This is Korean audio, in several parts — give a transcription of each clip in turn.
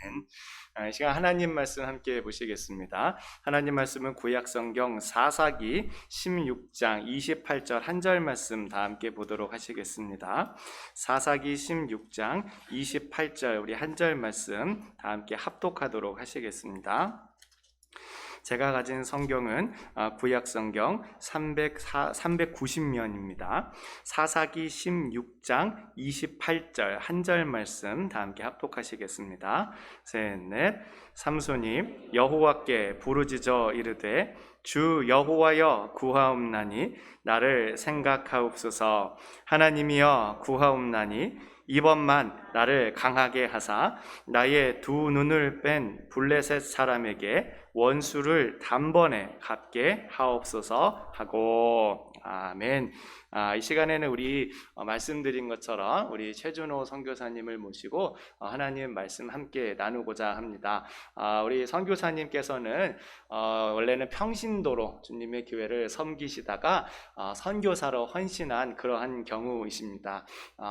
이 시간 하나님 말씀 함께 보시겠습니다. 하나님 말씀은 구약성경 사사기 16장 28절 한 절 말씀 다 함께 보도록 하시겠습니다. 사사기 16장 28절 우리 한 절 말씀 다 함께 합독하도록 하시겠습니다. 제가 가진 성경은 구약성경 390면입니다. 사사기 16장 28절 한 절 말씀 다 함께 합독하시겠습니다. 셋, 넷. 삼손이 여호와께 부르짖어 이르되 주 여호와여 구하옵나니 나를 생각하옵소서. 하나님이여 구하옵나니 이번만 나를 강하게 하사 나의 두 눈을 뺀 블레셋 사람에게 원수를 단번에 갚게 하옵소서 하고. 아멘. 이 시간에는 우리 말씀드린 것처럼 우리 최준호 선교사님을 모시고 하나님 말씀 함께 나누고자 합니다. 우리 선교사님께서는 원래는 평신도로 주님의 교회를 섬기시다가 선교사로 헌신한 그러한 경우이십니다.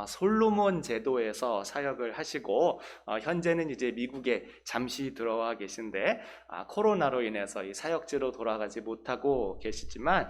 솔로몬 제도에서 사역을 하시고 현재는 이제 미국에 잠시 들어와 계신데 코로나로 인해서 이 사역지로 돌아가지 못하고 계시지만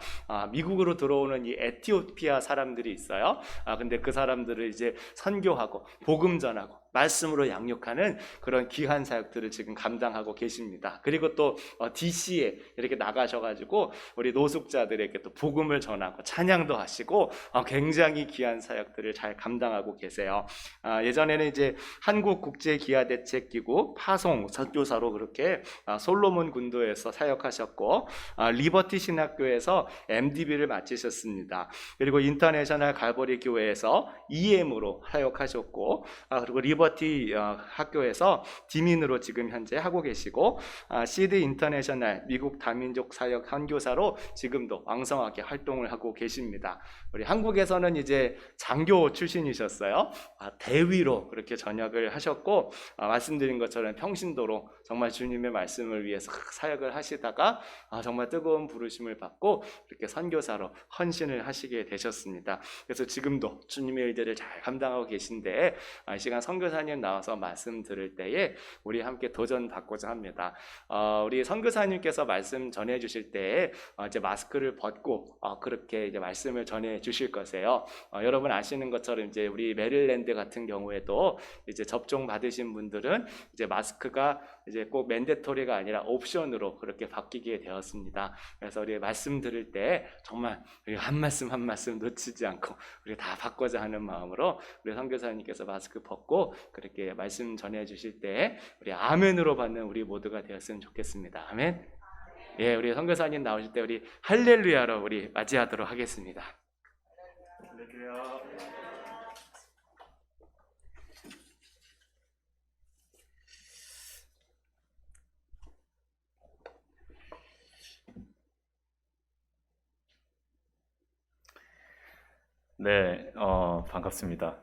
미국으로 들어오는 이 에티오피아 사람들이 있어요. 근데 그 사람들을 이제 선교하고 복음 전하고 말씀으로 양육하는 그런 귀한 사역들을 지금 감당하고 계십니다. 그리고 또 DC에 이렇게 나가셔가지고 우리 노숙자들에게 또 복음을 전하고 찬양도 하시고 굉장히 귀한 사역들을 잘 감당하고 계세요. 예전에는 이제 한국국제기아대책기구 파송 선교사로 그렇게 솔로몬 군도에서 사역하셨고 리버티 신학교에서 MDB를 마치셨습니다. 그리고 인터내셔널 갈보리 교회에서 EM으로 사역하셨고 그리고 리버티 학교에서 디민으로 지금 현재 하고 계시고 시드 인터내셔널 미국 다민족 사역 선교사로 지금도 왕성하게 활동을 하고 계십니다. 우리 한국에서는 이제 장교 출신이셨어요. 대위로 그렇게 전역을 하셨고 말씀드린 것처럼 평신도로 정말 주님의 말씀을 위해서 사역을 하시다가 정말 뜨거운 부르심을 받고 이렇게 선교사로 헌신을 하시게 되셨습니다. 그래서 지금도 주님의 일들을 잘 감당하고 계신데 이 시간 선교사님 나와서 말씀 들을 때에 우리 함께 도전 받고자 합니다. 우리 선교사님께서 말씀 전해 주실 때에 이제 마스크를 벗고 그렇게 이제 말씀을 전해 주실 것이에요. 여러분 아시는 것처럼 이제 우리 메릴랜드 같은 경우에도 이제 접종 받으신 분들은 이제 마스크가 이제 꼭 맨데토리가 아니라 옵션으로 그렇게 바뀌게 되었습니다. 그래서 우리 말씀 들을 때 정말 우리 한 말씀 한 말씀 놓치지 않고 우리 다 받고자 하는 마음으로 우리 선교사님께서 마스크 벗고 그렇게 말씀 전해 주실 때 우리 아멘으로 받는 우리 모두가 되었으면 좋겠습니다. 아멘. 예, 우리 선교사님 나오실 때 우리 할렐루야로 우리 맞이하도록 하겠습니다. 할렐루야. 네, 반갑습니다.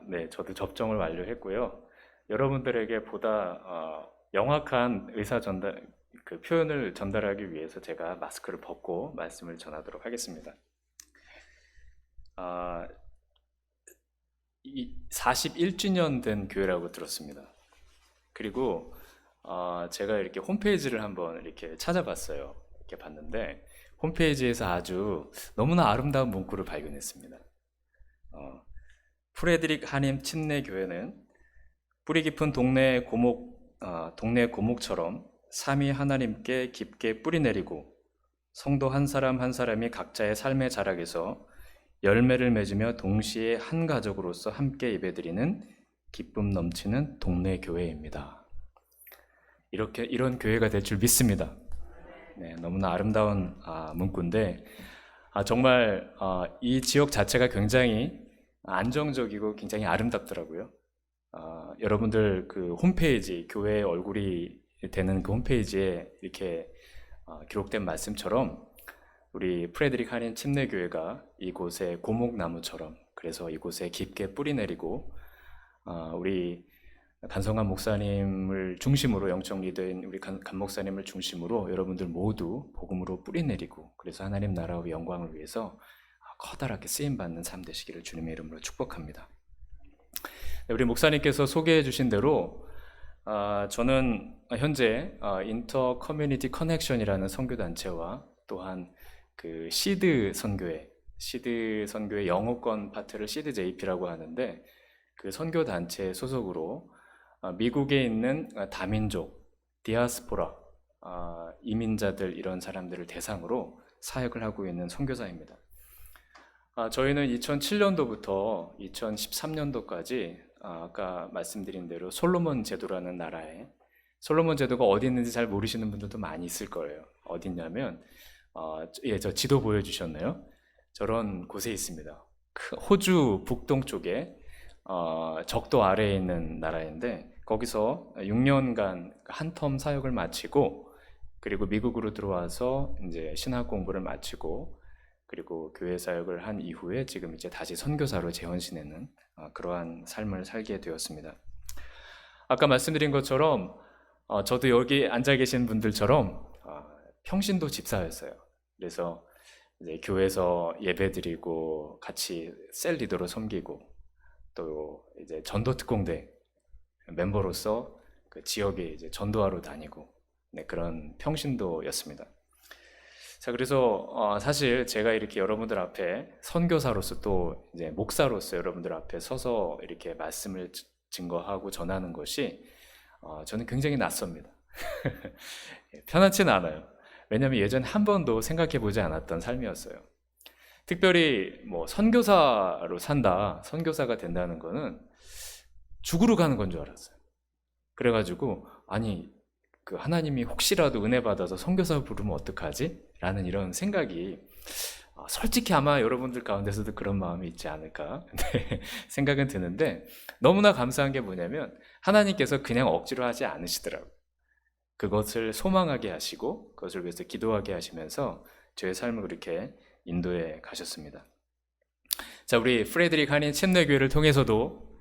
네, 저도 접종을 완료했고요. 여러분들에게 보다 명확한 의사 전달, 그 표현을 전달하기 위해서 제가 마스크를 벗고 말씀을 전하도록 하겠습니다. 41주년 된 교회라고 들었습니다. 그리고 제가 이렇게 홈페이지를 한번 이렇게 찾아봤어요. 이렇게 봤는데 홈페이지에서 아주 너무나 아름다운 문구를 발견했습니다. 프레드릭 한임 침례교회는 뿌리 깊은 동네 고목처럼 삼위 하나님께 깊게 뿌리 내리고 성도 한 사람 한 사람이 각자의 삶의 자락에서 열매를 맺으며 동시에 한 가족으로서 함께 예배드리는 기쁨 넘치는 동네 교회입니다. 이런 교회가 될 줄 믿습니다. 네, 너무나 아름다운 문구인데 정말 이 지역 자체가 굉장히 안정적이고 굉장히 아름답더라고요. 여러분들 그 홈페이지, 교회의 얼굴이 되는 그 홈페이지에 이렇게 기록된 말씀처럼 우리 프레드릭 한인 침례교회가 이곳의 고목나무처럼 그래서 이곳에 깊게 뿌리 내리고 우리 간성한 목사님을 중심으로 영적 리더인 우리 간 목사님을 중심으로 여러분들 모두 복음으로 뿌리 내리고 그래서 하나님 나라의 영광을 위해서 커다랗게 쓰임받는 삶 되시기를 주님의 이름으로 축복합니다. 우리 목사님께서 소개해 주신 대로 저는 현재 인터 커뮤니티 커넥션이라는 선교 단체와 또한 그 시드 선교회 영어권 파트를 시드 JP라고 하는데 그 선교 단체 소속으로 미국에 있는 다민족, 디아스포라, 이민자들 이런 사람들을 대상으로 사역을 하고 있는 선교사입니다. 저희는 2007년도부터 2013년도까지 아까 말씀드린 대로 솔로몬 제도라는 나라에 솔로몬 제도가 어디 있는지 잘 모르시는 분들도 많이 있을 거예요. 어디 있냐면 저 지도 보여주셨나요? 저런 곳에 있습니다. 호주 북동쪽에 적도 아래에 있는 나라인데 거기서 6년간 한 텀 사역을 마치고 그리고 미국으로 들어와서 이제 신학 공부를 마치고 그리고 교회 사역을 한 이후에 지금 이제 다시 선교사로 재혼신하는 그러한 삶을 살게 되었습니다. 아까 말씀드린 것처럼 저도 여기 앉아 계신 분들처럼 평신도 집사였어요. 그래서 이제 교회에서 예배드리고 같이 셀 리더로 섬기고 또 이제 전도 특공대 멤버로서 그 지역에 이제 전도하러 다니고 그런 평신도였습니다. 자, 그래서 사실 제가 이렇게 여러분들 앞에 선교사로서 또 이제 목사로서 여러분들 앞에 서서 이렇게 말씀을 증거하고 전하는 것이 저는 굉장히 낯섭니다. 편하지는 않아요. 왜냐하면 예전에 한 번도 생각해 보지 않았던 삶이었어요. 특별히 뭐 선교사로 산다, 선교사가 된다는 거는 죽으러 가는 건 줄 알았어요. 그래가지고 아니 그 하나님이 혹시라도 은혜 받아서 선교사 부르면 어떡하지? 라는 이런 생각이 솔직히 아마 여러분들 가운데서도 그런 마음이 있지 않을까 생각은 드는데 너무나 감사한 게 뭐냐면 하나님께서 그냥 억지로 하지 않으시더라고요. 그것을 소망하게 하시고 그것을 위해서 기도하게 하시면서 저의 삶을 그렇게 인도해 가셨습니다. 자, 우리 프레드릭 한인 챔내교회를 통해서도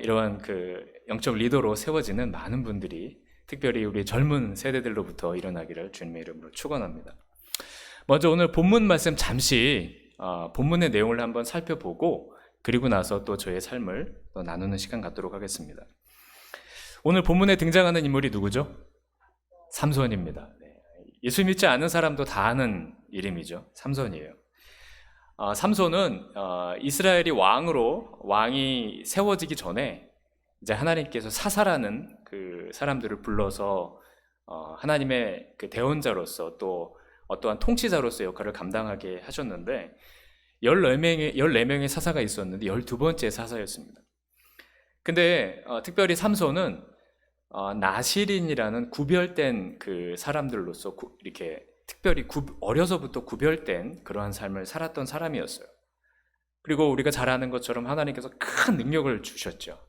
이러한 그 영적 리더로 세워지는 많은 분들이 특별히 우리 젊은 세대들로부터 일어나기를 주님의 이름으로 축원합니다. 먼저 오늘 본문 말씀 잠시 본문의 내용을 한번 살펴보고 그리고 나서 또 저의 삶을 또 나누는 시간 갖도록 하겠습니다. 오늘 본문에 등장하는 인물이 누구죠? 삼손입니다. 예수 믿지 않는 사람도 다 아는 이름이죠. 삼손이에요. 삼손은 이스라엘이 왕이 세워지기 전에 이제 하나님께서 사사라는 그 사람들을 불러서 하나님의 그 대언자로서 또 어떠한 통치자로서 역할을 감당하게 하셨는데 14명의 사사가 있었는데 12번째 사사였습니다. 근데 특별히 삼손은 나실인이라는 구별된 그 사람들로서 이렇게 특별히 어려서부터 구별된 그러한 삶을 살았던 사람이었어요. 그리고 우리가 잘 아는 것처럼 하나님께서 큰 능력을 주셨죠.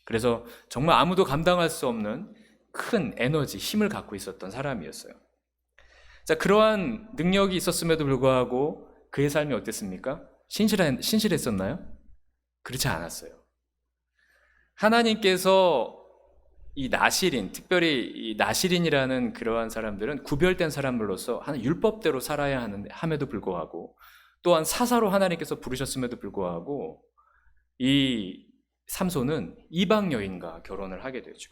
그래서 정말 아무도 감당할 수 없는 큰 에너지, 힘을 갖고 있었던 사람이었어요. 자, 그러한 능력이 있었음에도 불구하고 그의 삶이 어땠습니까? 신실했었나요? 그렇지 않았어요. 하나님께서 이 나실인, 특별히 이 나실인이라는 그러한 사람들은 구별된 사람으로서 율법대로 살아야 함에도 불구하고 또한 사사로 하나님께서 부르셨음에도 불구하고 이 삼손은 이방 여인과 결혼을 하게 되죠.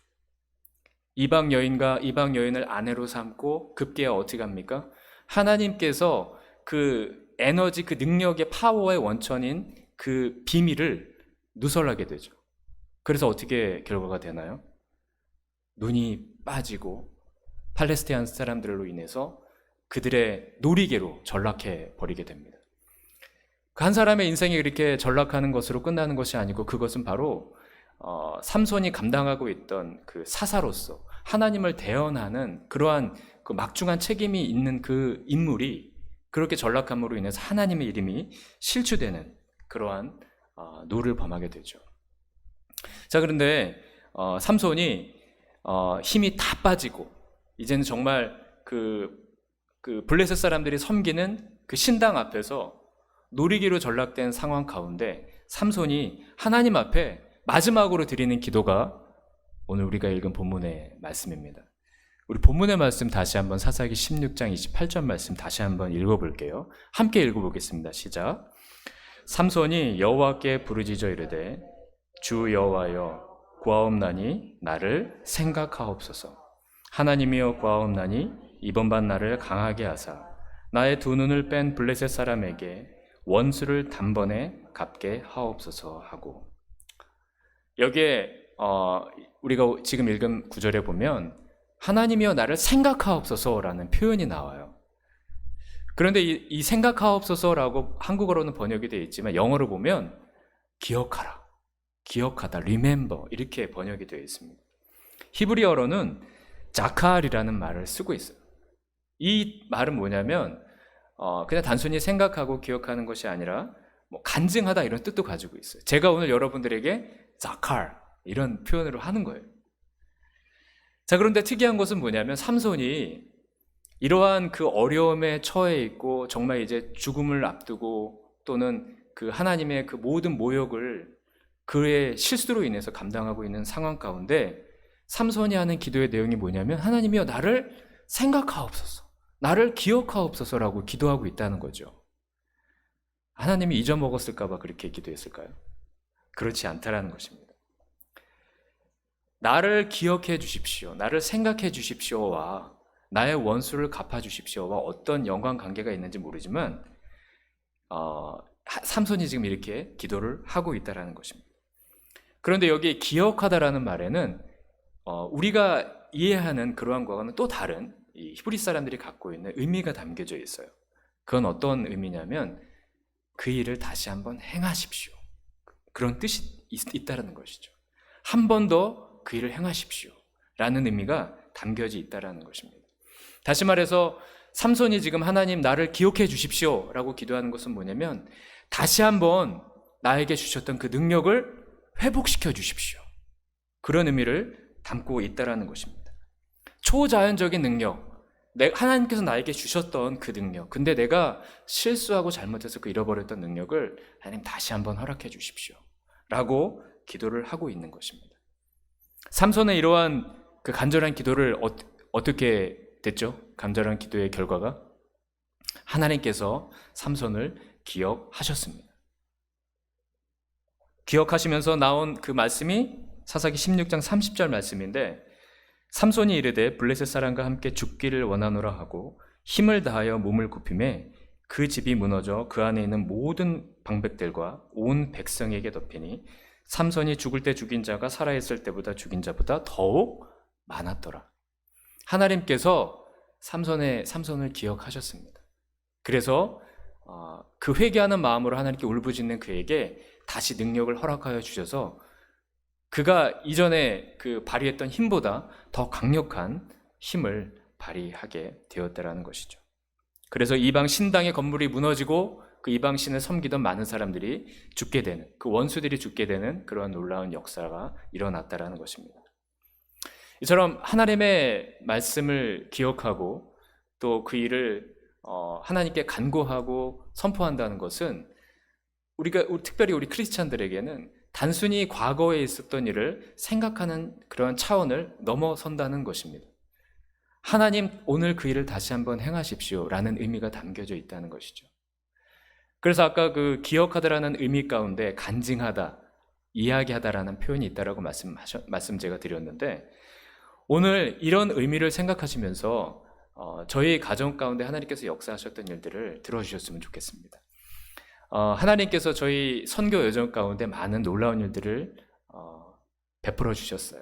이방 여인을 아내로 삼고 급기야 어떻게 합니까? 하나님께서 그 에너지, 그 능력의 파워의 원천인 그 비밀을 누설하게 되죠. 그래서 어떻게 결과가 되나요? 눈이 빠지고 팔레스타인 사람들로 인해서 그들의 놀이개로 전락해 버리게 됩니다. 한 사람의 인생이 이렇게 전락하는 것으로 끝나는 것이 아니고 그것은 바로 삼손이 감당하고 있던 그 사사로서 하나님을 대언하는 그러한 그 막중한 책임이 있는 그 인물이 그렇게 전락함으로 인해서 하나님의 이름이 실추되는 그러한 노를 범하게 되죠. 자, 그런데 삼손이 힘이 다 빠지고 이제는 정말 그 블레셋 사람들이 섬기는 그 신당 앞에서 놀이기로 전락된 상황 가운데 삼손이 하나님 앞에 마지막으로 드리는 기도가 오늘 우리가 읽은 본문의 말씀입니다. 우리 본문의 말씀 다시 한번 사사기 16장 28절 말씀 다시 한번 읽어볼게요. 함께 읽어보겠습니다. 시작. 삼손이 여호와께 부르짖어 이르되 주 여호와여 구하옵나니 나를 생각하옵소서. 하나님이여 구하옵나니 이번 반 나를 강하게 하사 나의 두 눈을 뺀 블레셋 사람에게 원수를 단번에 갚게 하옵소서 하고, 여기에 우리가 지금 읽은 구절에 보면 하나님이여 나를 생각하옵소서라는 표현이 나와요. 그런데 이 생각하옵소서라고 한국어로는 번역이 되어 있지만 영어로 보면 기억하라, 기억하다, remember 이렇게 번역이 되어 있습니다. 히브리어로는 자칼이라는 말을 쓰고 있어요. 이 말은 뭐냐면 그냥 단순히 생각하고 기억하는 것이 아니라 뭐 간증하다 이런 뜻도 가지고 있어요. 제가 오늘 여러분들에게 자칼 이런 표현으로 하는 거예요. 자, 그런데 특이한 것은 뭐냐면 삼손이 이러한 그 어려움에 처해 있고 정말 이제 죽음을 앞두고 또는 그 하나님의 그 모든 모욕을 그의 실수로 인해서 감당하고 있는 상황 가운데 삼손이 하는 기도의 내용이 뭐냐면 하나님이여 나를 생각하옵소서, 나를 기억하옵소서라고 기도하고 있다는 거죠. 하나님이 잊어먹었을까 봐 그렇게 기도했을까요? 그렇지 않다라는 것입니다. 나를 기억해 주십시오, 나를 생각해 주십시오와 나의 원수를 갚아 주십시오와 어떤 연관관계가 있는지 모르지만 삼손이 지금 이렇게 기도를 하고 있다는 것입니다. 그런데 여기 기억하다라는 말에는 우리가 이해하는 그러한 것과는 또 다른 이 히브리 사람들이 갖고 있는 의미가 담겨져 있어요. 그건 어떤 의미냐면 그 일을 다시 한번 행하십시오, 그런 뜻이 있다는 것이죠. 한 번 더 그 일을 행하십시오 라는 의미가 담겨져 있다는 것입니다. 다시 말해서 삼손이 지금 하나님 나를 기억해 주십시오 라고 기도하는 것은 뭐냐면 다시 한번 나에게 주셨던 그 능력을 회복시켜 주십시오, 그런 의미를 담고 있다는 것입니다. 초자연적인 능력, 하나님께서 나에게 주셨던 그 능력, 근데 내가 실수하고 잘못해서 그 잃어버렸던 능력을 하나님 다시 한번 허락해 주십시오 라고 기도를 하고 있는 것입니다. 삼손의 이러한 그 간절한 기도를 어떻게 됐죠? 간절한 기도의 결과가 하나님께서 삼손을 기억하셨습니다. 기억하시면서 나온 그 말씀이 사사기 16장 30절 말씀인데, 삼손이 이르되 블레셋 사람과 함께 죽기를 원하노라 하고 힘을 다하여 몸을 굽히매 그 집이 무너져 그 안에 있는 모든 방백들과 온 백성에게 덮이니 삼손이 죽을 때 죽인 자가 살아있을 때보다 죽인 자보다 더욱 많았더라. 하나님께서 삼손을 기억하셨습니다. 그래서 그 회개하는 마음으로 하나님께 울부짖는 그에게 다시 능력을 허락하여 주셔서 그가 이전에 그 발휘했던 힘보다 더 강력한 힘을 발휘하게 되었다라는 것이죠. 그래서 이방 신당의 건물이 무너지고 그 이방 신을 섬기던 많은 사람들이 죽게 되는, 그 원수들이 죽게 되는 그런 놀라운 역사가 일어났다라는 것입니다. 이처럼 하나님의 말씀을 기억하고 또 그 일을 하나님께 간구하고 선포한다는 것은 특별히 우리 크리스찬들에게는 단순히 과거에 있었던 일을 생각하는 그런 차원을 넘어선다는 것입니다. 하나님 오늘 그 일을 다시 한번 행하십시오 라는 의미가 담겨져 있다는 것이죠. 그래서 아까 그 기억하다라는 의미 가운데 간증하다, 이야기하다라는 표현이 있다라고 말씀 제가 드렸는데, 오늘 이런 의미를 생각하시면서 저희 가정 가운데 하나님께서 역사하셨던 일들을 들어주셨으면 좋겠습니다. 하나님께서 저희 선교 여정 가운데 많은 놀라운 일들을 베풀어 주셨어요.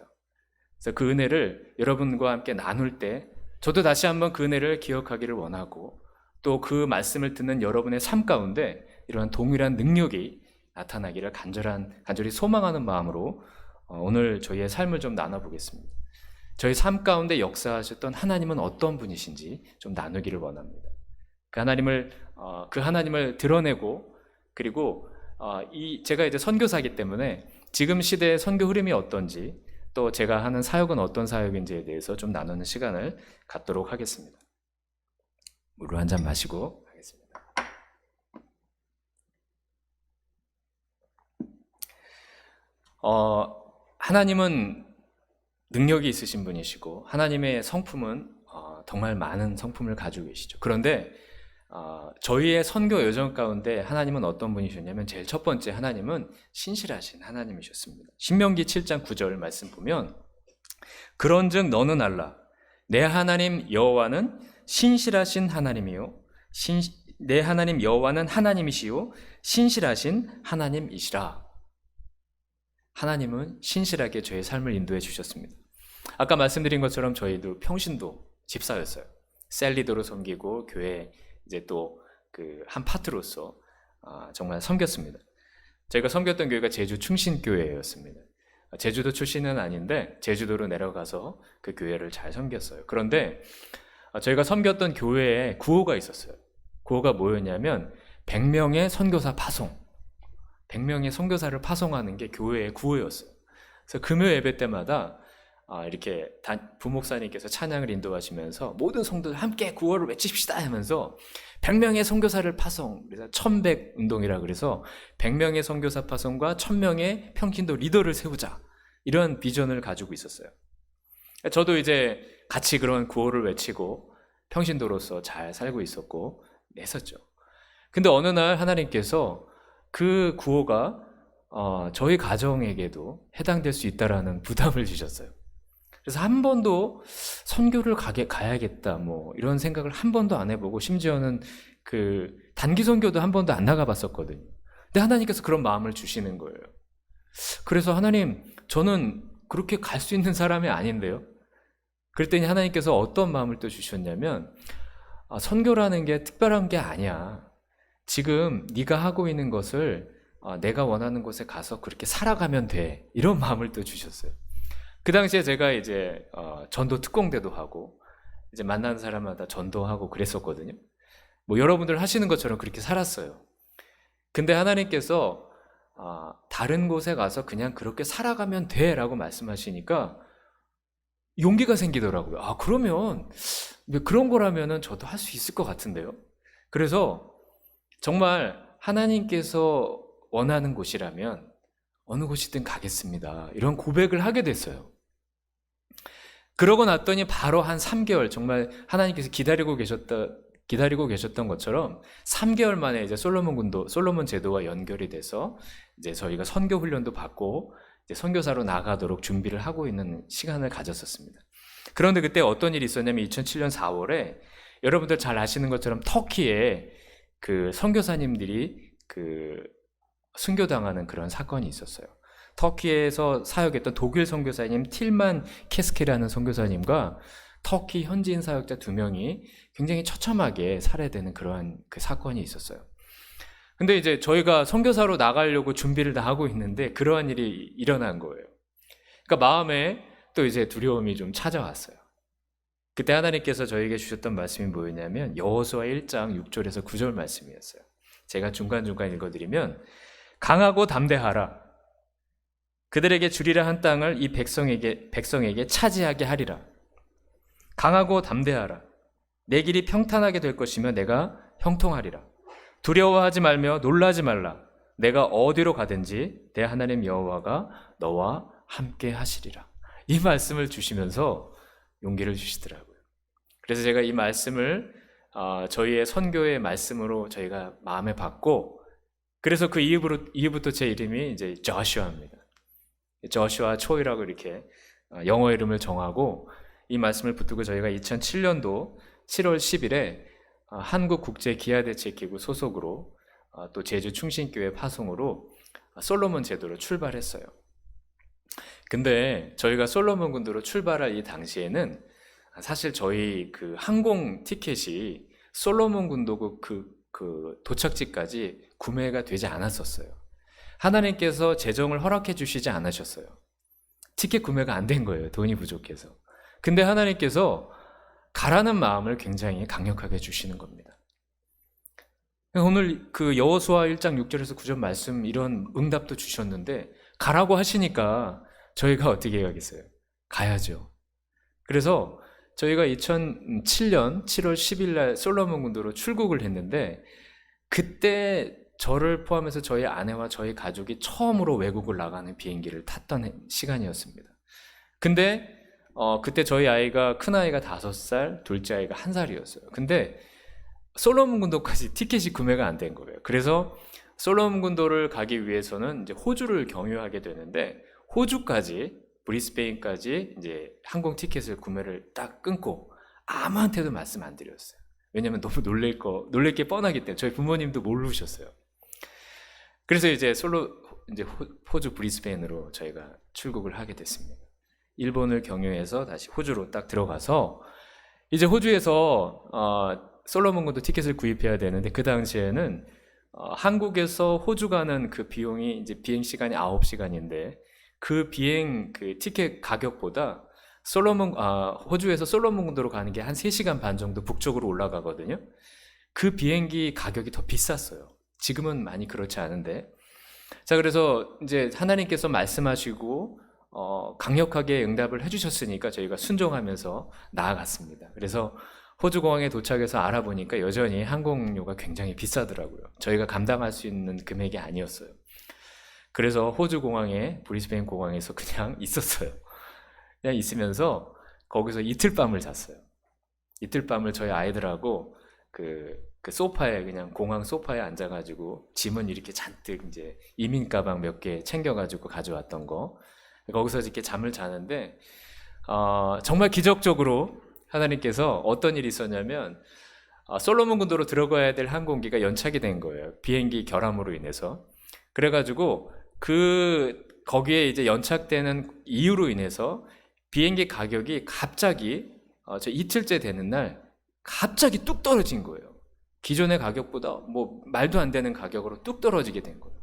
그래서 그 은혜를 여러분과 함께 나눌 때 저도 다시 한번 그 은혜를 기억하기를 원하고, 또 그 말씀을 듣는 여러분의 삶 가운데 이러한 동일한 능력이 나타나기를 간절히 소망하는 마음으로 오늘 저희의 삶을 좀 나눠보겠습니다. 저희 삶 가운데 역사하셨던 하나님은 어떤 분이신지 좀 나누기를 원합니다. 그 하나님을 드러내고, 그리고 제가 이제 선교사이기 때문에 지금 시대의 선교 흐름이 어떤지, 또 제가 하는 사역은 어떤 사역인지에 대해서 좀 나누는 시간을 갖도록 하겠습니다. 물을 한 잔 마시고 하겠습니다. 하나님은 능력이 있으신 분이시고 하나님의 성품은 정말 많은 성품을 가지고 계시죠. 그런데 저희의 선교 여정 가운데 하나님은 어떤 분이셨냐면 제일 첫 번째 하나님은 신실하신 하나님이셨습니다. 신명기 7장 9절 말씀 보면 그런즉 너는 알라 내 하나님 여호와는 신실하신 하나님이요 내 하나님 여호와는 하나님이시요 신실하신 하나님이시라. 하나님은 신실하게 저의 삶을 인도해 주셨습니다. 아까 말씀드린 것처럼 저희도 평신도 집사였어요. 셀리더로 섬기고 교회 이제 또 그 한 파트로서 정말 섬겼습니다. 저희가 섬겼던 교회가 제주 충신교회였습니다. 제주도 출신은 아닌데 제주도로 내려가서 그 교회를 잘 섬겼어요. 그런데 저희가 섬겼던 교회에 구호가 있었어요. 구호가 뭐였냐면 100명의 선교사 파송. 100명의 선교사를 파송하는 게 교회의 구호였어요. 그래서 금요 예배 때마다 이렇게 부목사님께서 찬양을 인도하시면서 모든 성도들 함께 구호를 외칩시다 하면서 100명의 선교사를 파송, 그래서 1100 운동이라 그래서 100명의 선교사 파송과 1000명의 평신도 리더를 세우자, 이런 비전을 가지고 있었어요. 저도 이제 같이 그런 구호를 외치고 평신도로서 잘 살고 있었고 했었죠. 근데 어느 날 하나님께서 그 구호가 저희 가정에게도 해당될 수 있다라는 부담을 주셨어요. 그래서 한 번도 선교를 가야겠다 뭐 이런 생각을 한 번도 안 해보고, 심지어는 그 단기 선교도 한 번도 안 나가봤었거든요. 근데 하나님께서 그런 마음을 주시는 거예요. 그래서 하나님, 저는 그렇게 갈 수 있는 사람이 아닌데요. 그랬더니 하나님께서 어떤 마음을 또 주셨냐면, 선교라는 게 특별한 게 아니야. 지금 네가 하고 있는 것을 내가 원하는 곳에 가서 그렇게 살아가면 돼. 이런 마음을 또 주셨어요. 그 당시에 제가 이제 전도 특공대도 하고 이제 만나는 사람마다 전도하고 그랬었거든요. 뭐 여러분들 하시는 것처럼 그렇게 살았어요. 근데 하나님께서 다른 곳에 가서 그냥 그렇게 살아가면 돼 라고 말씀하시니까 용기가 생기더라고요. 그러면 그런 거라면은 저도 할 수 있을 것 같은데요. 그래서 정말 하나님께서 원하는 곳이라면 어느 곳이든 가겠습니다, 이런 고백을 하게 됐어요. 그러고 났더니 바로 한 3개월, 정말 하나님께서 기다리고 계셨던 것처럼 3개월 만에 이제 솔로몬 제도와 연결이 돼서 이제 저희가 선교 훈련도 받고 이제 선교사로 나가도록 준비를 하고 있는 시간을 가졌었습니다. 그런데 그때 어떤 일이 있었냐면 2007년 4월에 여러분들 잘 아시는 것처럼 터키에 그 선교사님들이 그 순교당하는 그런 사건이 있었어요. 터키에서 사역했던 독일 선교사님 틸만 케스케라는 선교사님과 터키 현지인 사역자 2명이 굉장히 처참하게 살해되는 그러한 그 사건이 있었어요. 근데 이제 저희가 선교사로 나가려고 준비를 다 하고 있는데 그러한 일이 일어난 거예요. 그러니까 마음에 또 이제 두려움이 좀 찾아왔어요. 그때 하나님께서 저에게 주셨던 말씀이 뭐였냐면 여호수아 1장 6절에서 9절 말씀이었어요. 제가 중간중간 읽어드리면, 강하고 담대하라. 그들에게 주리라 한 땅을 이 백성에게 차지하게 하리라. 강하고 담대하라. 내 길이 평탄하게 될 것이며 내가 형통하리라. 두려워하지 말며 놀라지 말라. 내가 어디로 가든지 내 하나님 여호와가 너와 함께 하시리라. 이 말씀을 주시면서 용기를 주시더라고요. 그래서 제가 이 말씀을 저희의 선교의 말씀으로 저희가 마음에 받고, 그래서 그 이후부터 제 이름이 이제 조슈아입니다. 조슈아 초이라고 이렇게 영어 이름을 정하고, 이 말씀을 붙들고 저희가 2007년도 7월 10일에 한국국제기아대책기구 소속으로 또 제주 충신교회 파송으로 솔로몬 제도로 출발했어요. 근데 저희가 솔로몬 군도로 출발할 이 당시에는 사실 저희 그 항공 티켓이 솔로몬 군도 그 도착지까지 구매가 되지 않았었어요. 하나님께서 재정을 허락해 주시지 않으셨어요. 티켓 구매가 안 된 거예요, 돈이 부족해서. 근데 하나님께서 가라는 마음을 굉장히 강력하게 주시는 겁니다. 오늘 그 여호수아 1장 6절에서 9절 말씀, 이런 응답도 주셨는데 가라고 하시니까 저희가 어떻게 해야겠어요? 가야죠. 그래서 저희가 2007년 7월 10일 날 솔로몬 군도로 출국을 했는데, 그때 저를 포함해서 저희 아내와 저희 가족이 처음으로 외국을 나가는 비행기를 탔던 시간이었습니다. 근데 그때 저희 아이가, 큰 아이가 5살, 둘째 아이가 1살이었어요. 근데 솔로몬 군도까지 티켓이 구매가 안 된 거예요. 그래서 솔로몬 군도를 가기 위해서는 이제 호주를 경유하게 되는데 호주까지 브리스베인까지 이제 항공 티켓을 구매를 딱 끊고 아무한테도 말씀 안 드렸어요. 왜냐면 너무 놀랄 게 뻔하기 때문에 저희 부모님도 모르셨어요. 그래서 이제 호주 브리스베인으로 저희가 출국을 하게 됐습니다. 일본을 경유해서 다시 호주로 딱 들어가서 이제 호주에서 솔로몬 군도 티켓을 구입해야 되는데 그 당시에는 한국에서 호주 가는 그 비용이 이제 비행 시간이 9시간인데 그 비행 그 티켓 가격보다 호주에서 솔로몬 군도로 가는 게 한 3시간 반 정도 북쪽으로 올라가거든요. 그 비행기 가격이 더 비쌌어요. 지금은 많이 그렇지 않은데. 자, 그래서 이제 하나님께서 말씀하시고 강력하게 응답을 해주셨으니까 저희가 순종하면서 나아갔습니다. 그래서 호주 공항에 도착해서 알아보니까 여전히 항공료가 굉장히 비싸더라고요. 저희가 감당할 수 있는 금액이 아니었어요. 그래서 호주 공항에 브리스베인 공항에서 그냥 있었어요. 그냥 있으면서 거기서 이틀 밤을 잤어요. 이틀 밤을 저희 아이들하고 그 소파에 그냥 공항 소파에 앉아가지고 짐은 이렇게 잔뜩 이제 이민 가방 몇 개 챙겨가지고 가져왔던 거 거기서 이렇게 잠을 자는데 정말 기적적으로 하나님께서 어떤 일이 있었냐면 솔로몬 군도로 들어가야 될 항공기가 연착이 된 거예요. 비행기 결함으로 인해서. 그래가지고 거기에 이제 연착되는 이유로 인해서 비행기 가격이 갑자기 저 이틀째 되는 날 갑자기 뚝 떨어진 거예요. 기존의 가격보다 뭐 말도 안 되는 가격으로 뚝 떨어지게 된 거예요.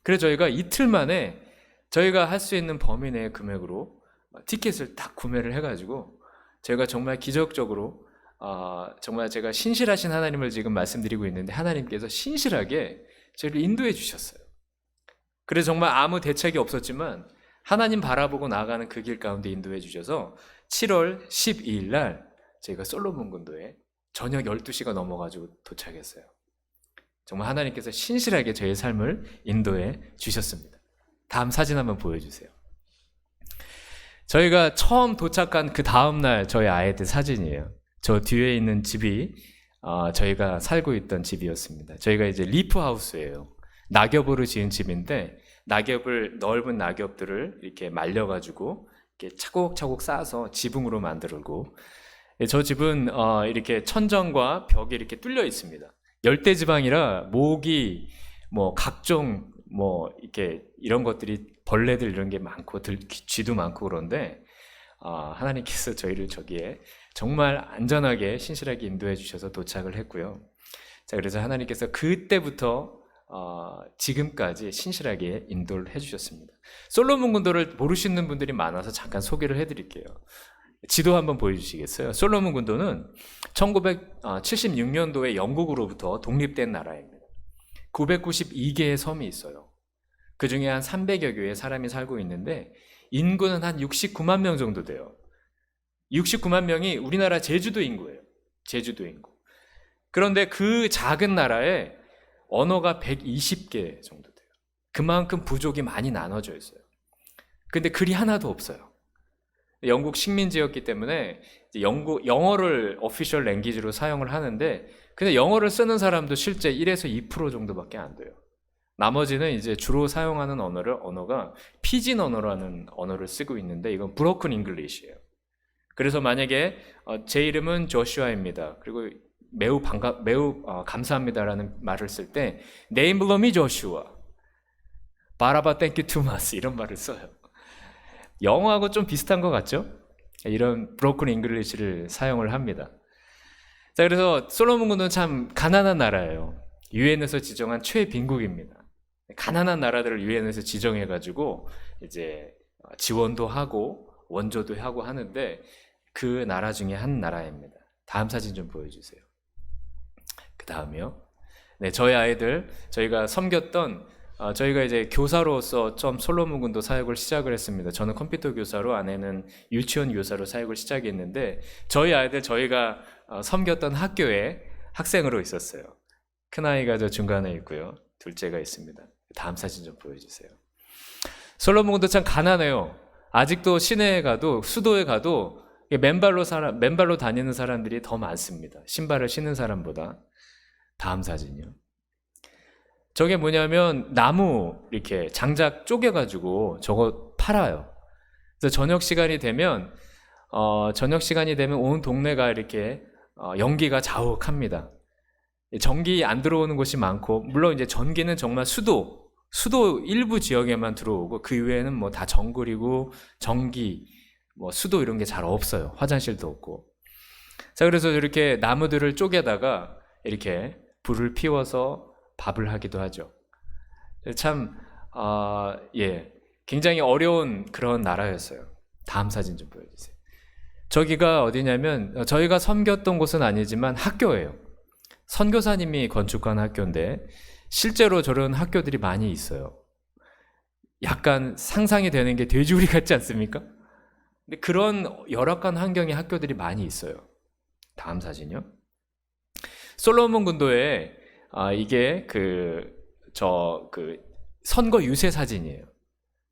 그래서 저희가 이틀 만에 저희가 할 수 있는 범위 내의 금액으로 티켓을 딱 구매를 해가지고 제가 정말 기적적으로 정말 제가 신실하신 하나님을 지금 말씀드리고 있는데 하나님께서 신실하게 저희를 인도해 주셨어요. 그래서 정말 아무 대책이 없었지만 하나님 바라보고 나아가는 그 길 가운데 인도해 주셔서 7월 12일 날 저희가 솔로몬 군도에 저녁 12시가 넘어가지고 도착했어요. 정말 하나님께서 신실하게 저희의 삶을 인도해 주셨습니다. 다음 사진 한번 보여주세요. 저희가 처음 도착한 그 다음날 저희 아이들 사진이에요. 저 뒤에 있는 집이 저희가 살고 있던 집이었습니다. 저희가 이제 리프하우스예요. 낙엽으로 지은 집인데 넓은 낙엽들을 이렇게 말려가지고 이렇게 차곡차곡 쌓아서 지붕으로 만들고 저 집은 이렇게 천정과 벽이 이렇게 뚫려 있습니다. 열대지방이라 모기, 뭐 각종 뭐 이렇게 이런 것들이 벌레들 이런 게 많고 쥐도 많고 그런데 하나님께서 저희를 저기에 정말 안전하게 신실하게 인도해 주셔서 도착을 했고요. 자, 그래서 하나님께서 그때부터 지금까지 신실하게 인도를 해주셨습니다. 솔로몬 군도를 모르시는 분들이 많아서 잠깐 소개를 해드릴게요. 지도 한번 보여주시겠어요? 솔로몬 군도는 1976년도에 영국으로부터 독립된 나라입니다. 992개의 섬이 있어요. 그 중에 한 300여 개의 사람이 살고 있는데 인구는 한 69만 명 정도 돼요. 69만 명이 우리나라 제주도 인구예요. 제주도 인구. 그런데 그 작은 나라에 언어가 120개 정도 돼요. 그만큼 부족이 많이 나눠져 있어요. 근데 글이 하나도 없어요. 영국 식민지였기 때문에 영어를 오피셜 랭귀지로 사용을 하는데 근데 영어를 쓰는 사람도 실제 1에서 2% 정도밖에 안 돼요. 나머지는 이제 주로 사용하는 언어가 피진 언어라는 언어를 쓰고 있는데 이건 브로큰 잉글리시예요. 그래서 만약에 제 이름은 조슈아입니다. 그리고 매우 감사합니다라는 말을 쓸 때 네임 블러미 조슈아 바라바 땡큐 투마스 이런 말을 써요. 영어하고 좀 비슷한 것 같죠? 이런 브로큰 잉글리시를 사용을 합니다. 자, 그래서 솔로몬 군도는 참 가난한 나라예요. 유엔에서 지정한 최빈국입니다. 가난한 나라들을 유엔에서 지정해가지고 이제 지원도 하고 원조도 하고 하는데 그 나라 중에 한 나라입니다. 다음 사진 좀 보여주세요. 그 다음이요. 네, 저희 아이들 저희가 섬겼던 저희가 이제 교사로서 좀 솔로몬 군도 사역을 시작을 했습니다. 저는 컴퓨터 교사로, 아내는 유치원 교사로 사역을 시작했는데 저희 아이들 저희가 섬겼던 학교에 학생으로 있었어요. 큰아이가 저 중간에 있고요. 둘째가 있습니다. 다음 사진 좀 보여주세요. 솔로몬 군도 참 가난해요. 아직도 시내에 가도 수도에 가도 맨발로 다니는 사람들이 더 많습니다. 신발을 신는 사람보다. 다음 사진이요. 저게 뭐냐면 나무 이렇게 장작 쪼개가지고 저거 팔아요. 그래서 저녁 시간이 되면 온 동네가 이렇게 연기가 자욱합니다. 전기 안 들어오는 곳이 많고, 물론 이제 전기는 정말 수도 일부 지역에만 들어오고, 그 이외에는 뭐 다 정글이고, 전기, 뭐 수도 이런 게 잘 없어요. 화장실도 없고. 자, 그래서 이렇게 나무들을 쪼개다가 이렇게 불을 피워서 밥을 하기도 하죠. 참, 예. 굉장히 어려운 그런 나라였어요. 다음 사진 좀 보여주세요. 저기가 어디냐면, 저희가 섬겼던 곳은 아니지만 학교예요. 선교사님이 건축한 학교인데, 실제로 저런 학교들이 많이 있어요. 약간 상상이 되는 게 돼지우리 같지 않습니까? 근데 그런 열악한 환경의 학교들이 많이 있어요. 다음 사진이요. 솔로몬 군도에, 이게 선거 유세 사진이에요.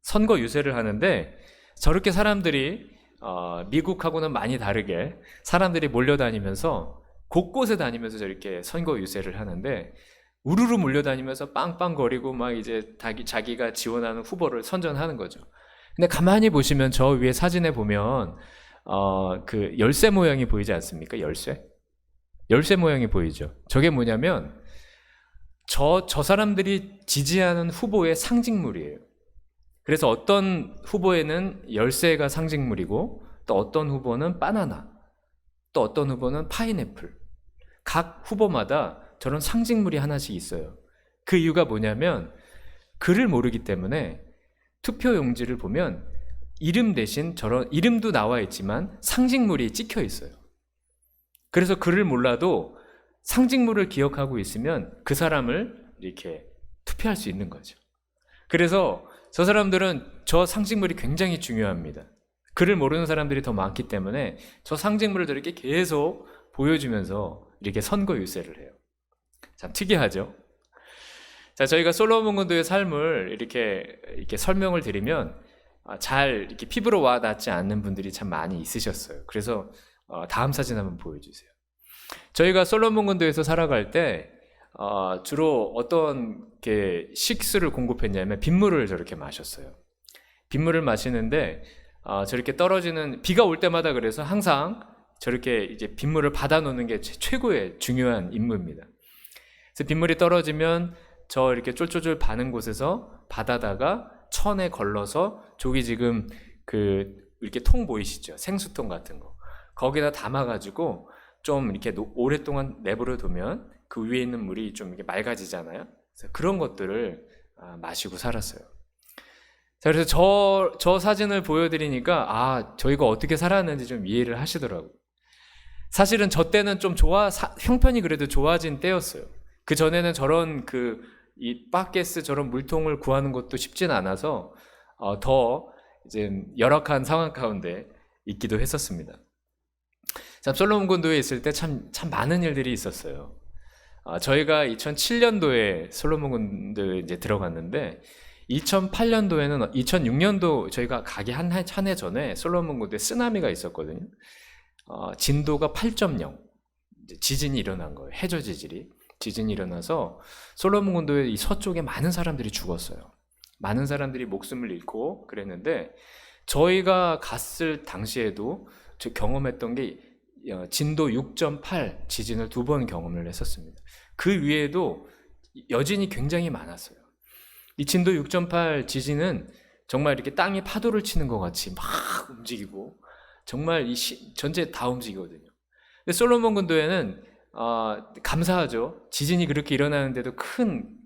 선거 유세를 하는데, 저렇게 사람들이 미국하고는 많이 다르게 사람들이 몰려다니면서 곳곳에 다니면서 저렇게 선거 유세를 하는데, 우르르 몰려다니면서 빵빵거리고 막 이제 자기가 지원하는 후보를 선전하는 거죠. 근데 가만히 보시면 저 위에 사진에 보면 그 열쇠 모양이 보이지 않습니까? 열쇠 모양이 보이죠. 저게 뭐냐면 저 사람들이 지지하는 후보의 상징물이에요. 그래서 어떤 후보에는 열쇠가 상징물이고, 또 어떤 후보는 바나나, 또 어떤 후보는 파인애플. 각 후보마다 저런 상징물이 하나씩 있어요. 그 이유가 뭐냐면 글을 모르기 때문에 투표 용지를 보면 이름 대신 저런 이름도 나와 있지만 상징물이 찍혀 있어요. 그래서 글을 몰라도 상징물을 기억하고 있으면 그 사람을 이렇게 투표할 수 있는 거죠. 그래서 저 사람들은 저 상징물이 굉장히 중요합니다. 글을 모르는 사람들이 더 많기 때문에 저 상징물을 이렇게 계속 보여주면서 이렇게 선거 유세를 해요. 참 특이하죠? 자, 저희가 솔로몬 군도의 삶을 이렇게 설명을 드리면 잘 이렇게 피부로 와 닿지 않는 분들이 참 많이 있으셨어요. 그래서 다음 사진 한번 보여주세요. 저희가 솔로몬 군도에서 살아갈 때 주로 어떤 식수를 공급했냐면 빗물을 저렇게 마셨어요. 빗물을 마시는데 저렇게 떨어지는 비가 올 때마다 그래서 항상 저렇게 이제 빗물을 받아 놓는 게 최고의 중요한 임무입니다. 그래서 빗물이 떨어지면 저 이렇게 쫄쫄쫄 바는 곳에서 받아다가 천에 걸러서 저기 지금 이렇게 통 보이시죠? 생수통 같은 거. 거기다 담아가지고 좀 이렇게 오랫동안 내버려 두면 그 위에 있는 물이 좀 이렇게 맑아지잖아요. 그래서 그런 것들을 마시고 살았어요. 자, 그래서 저 사진을 보여드리니까 저희가 어떻게 살았는지 좀 이해를 하시더라고요. 사실은 저 때는 좀 형편이 그래도 좋아진 때였어요. 그 전에는 저런 이 바게스 저런 물통을 구하는 것도 쉽진 않아서 더 이제 열악한 상황 가운데 있기도 했었습니다. 참 솔로몬 군도에 있을 때 참 많은 일들이 있었어요. 저희가 2007년도에 솔로몬 군도에 이제 들어갔는데 2006년도 저희가 가기 한 해 전에 솔로몬 군도에 쓰나미가 있었거든요. 진도가 8.0 지진이 일어난 거예요. 해저 지진이 일어나서 솔로몬 군도의 이 서쪽에 많은 사람들이 죽었어요. 많은 사람들이 목숨을 잃고 그랬는데 저희가 갔을 당시에도 저 경험했던 게 진도 6.8 지진을 2번 경험을 했었습니다. 그 위에도 여진이 굉장히 많았어요. 이 진도 6.8 지진은 정말 이렇게 땅이 파도를 치는 것 같이 막 움직이고 정말 전체 다 움직이거든요. 근데 솔로몬 군도에는 감사하죠. 지진이 그렇게 일어나는데도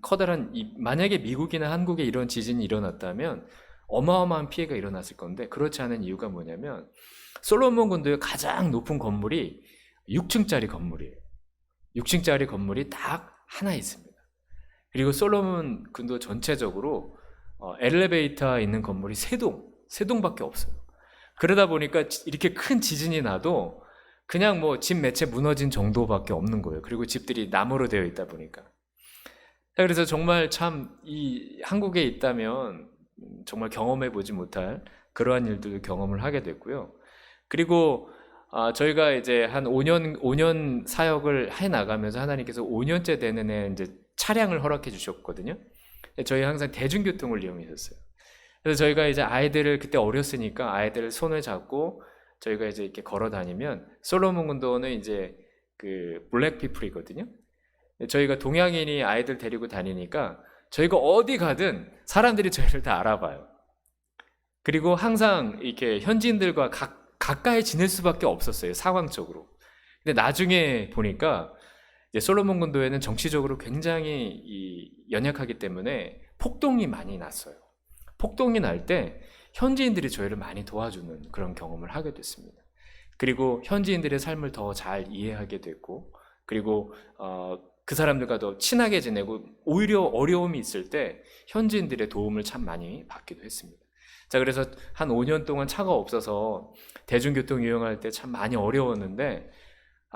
커다란 만약에 미국이나 한국에 이런 지진이 일어났다면 어마어마한 피해가 일어났을 건데 그렇지 않은 이유가 뭐냐면 솔로몬 군도의 가장 높은 건물이 6층짜리 건물이에요. 6층짜리 건물이 딱 하나 있습니다. 그리고 솔로몬 군도 전체적으로 엘리베이터 있는 건물이 3동밖에 없어요. 그러다 보니까 이렇게 큰 지진이 나도 그냥 뭐 집 몇 채 무너진 정도밖에 없는 거예요. 그리고 집들이 나무로 되어 있다 보니까. 그래서 정말 참 이 한국에 있다면 정말 경험해 보지 못할 그러한 일들을 경험을 하게 됐고요. 그리고 저희가 이제 한 5년 사역을 해 나가면서 하나님께서 5년째 되는 애 이제 차량을 허락해 주셨거든요. 저희 항상 대중교통을 이용했었어요. 그래서 저희가 이제 아이들을 그때 어렸으니까 아이들을 손을 잡고 저희가 이제 이렇게 걸어 다니면 솔로몬 군도는 이제 그 블랙 피플이거든요. 저희가 동양인이 아이들 데리고 다니니까 저희가 어디 가든 사람들이 저희를 다 알아봐요. 그리고 항상 이렇게 현지인들과 가까이 지낼 수밖에 없었어요, 상황적으로. 근데 나중에 보니까 이제 솔로몬 군도에는 정치적으로 굉장히 연약하기 때문에 폭동이 많이 났어요. 폭동이 날 때 현지인들이 저희를 많이 도와주는 그런 경험을 하게 됐습니다. 그리고 현지인들의 삶을 더 잘 이해하게 됐고, 그리고 그 사람들과 더 친하게 지내고, 오히려 어려움이 있을 때 현지인들의 도움을 참 많이 받기도 했습니다. 자, 그래서 한 5년 동안 차가 없어서 대중교통 이용할 때 참 많이 어려웠는데,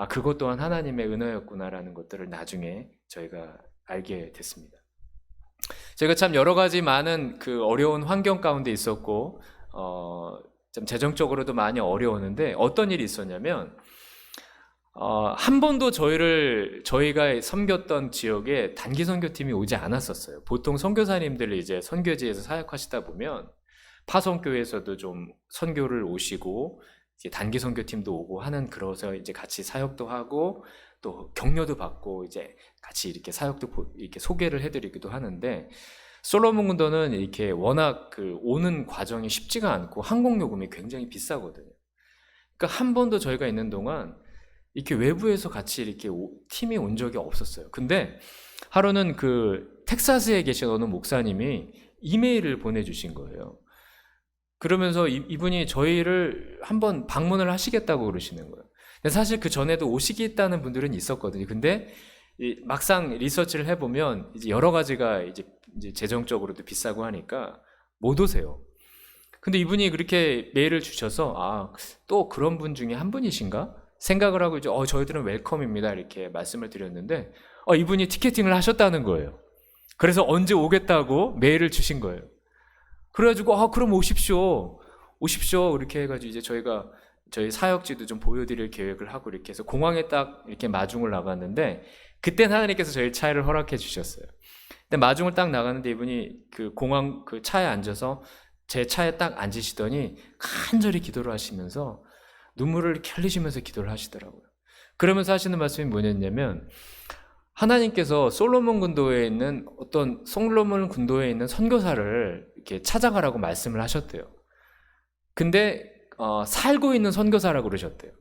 그것 또한 하나님의 은혜였구나라는 것들을 나중에 저희가 알게 됐습니다. 저희가 참 여러 가지 많은 그 어려운 환경 가운데 있었고, 좀 재정적으로도 많이 어려웠는데, 어떤 일이 있었냐면, 한 번도 저희가 섬겼던 지역에 단기 선교팀이 오지 않았었어요. 보통 선교사님들이 이제 선교지에서 사역하시다 보면 파송교회에서도 좀 선교를 오시고 이제 단기 선교팀도 오고 하는, 그래서 이제 같이 사역도 하고 또 격려도 받고 이제 같이 이렇게 사역도 이렇게 소개를 해드리기도 하는데, 솔로몬 군도는 이렇게 워낙 그 오는 과정이 쉽지가 않고 항공 요금이 굉장히 비싸거든요. 그러니까 한 번도 저희가 있는 동안 이렇게 외부에서 같이 이렇게 팀이 온 적이 없었어요. 근데 하루는 그 텍사스에 계신 어느 목사님이 이메일을 보내주신 거예요. 그러면서 이분이 저희를 한번 방문을 하시겠다고 그러시는 거예요. 근데 사실 그 전에도 오시겠다는 분들은 있었거든요. 근데 막상 리서치를 해보면 이제 여러 가지가 이제 재정적으로도 비싸고 하니까 못 오세요. 근데 이분이 그렇게 메일을 주셔서 또 그런 분 중에 한 분이신가 생각을 하고 이제 저희들은 웰컴입니다 이렇게 말씀을 드렸는데, 이분이 티켓팅을 하셨다는 거예요. 그래서 언제 오겠다고 메일을 주신 거예요. 그래가지고 그럼 오십시오 이렇게 해가지고 이제 저희가 저희 사역지도 좀 보여드릴 계획을 하고 이렇게 해서 공항에 딱 이렇게 마중을 나갔는데, 그땐 하나님께서 저희 차를 허락해 주셨어요. 근데 마중을 딱 나갔는데 이분이 그 공항 그 차에 앉아서 제 차에 딱 앉으시더니 간절히 기도를 하시면서 눈물을 이렇게 흘리시면서 기도를 하시더라고요. 그러면서 하시는 말씀이 뭐였냐면, 하나님께서 솔로몬 군도에 있는 선교사를 이렇게 찾아가라고 말씀을 하셨대요. 근데 살고 있는 선교사라고 그러셨대요.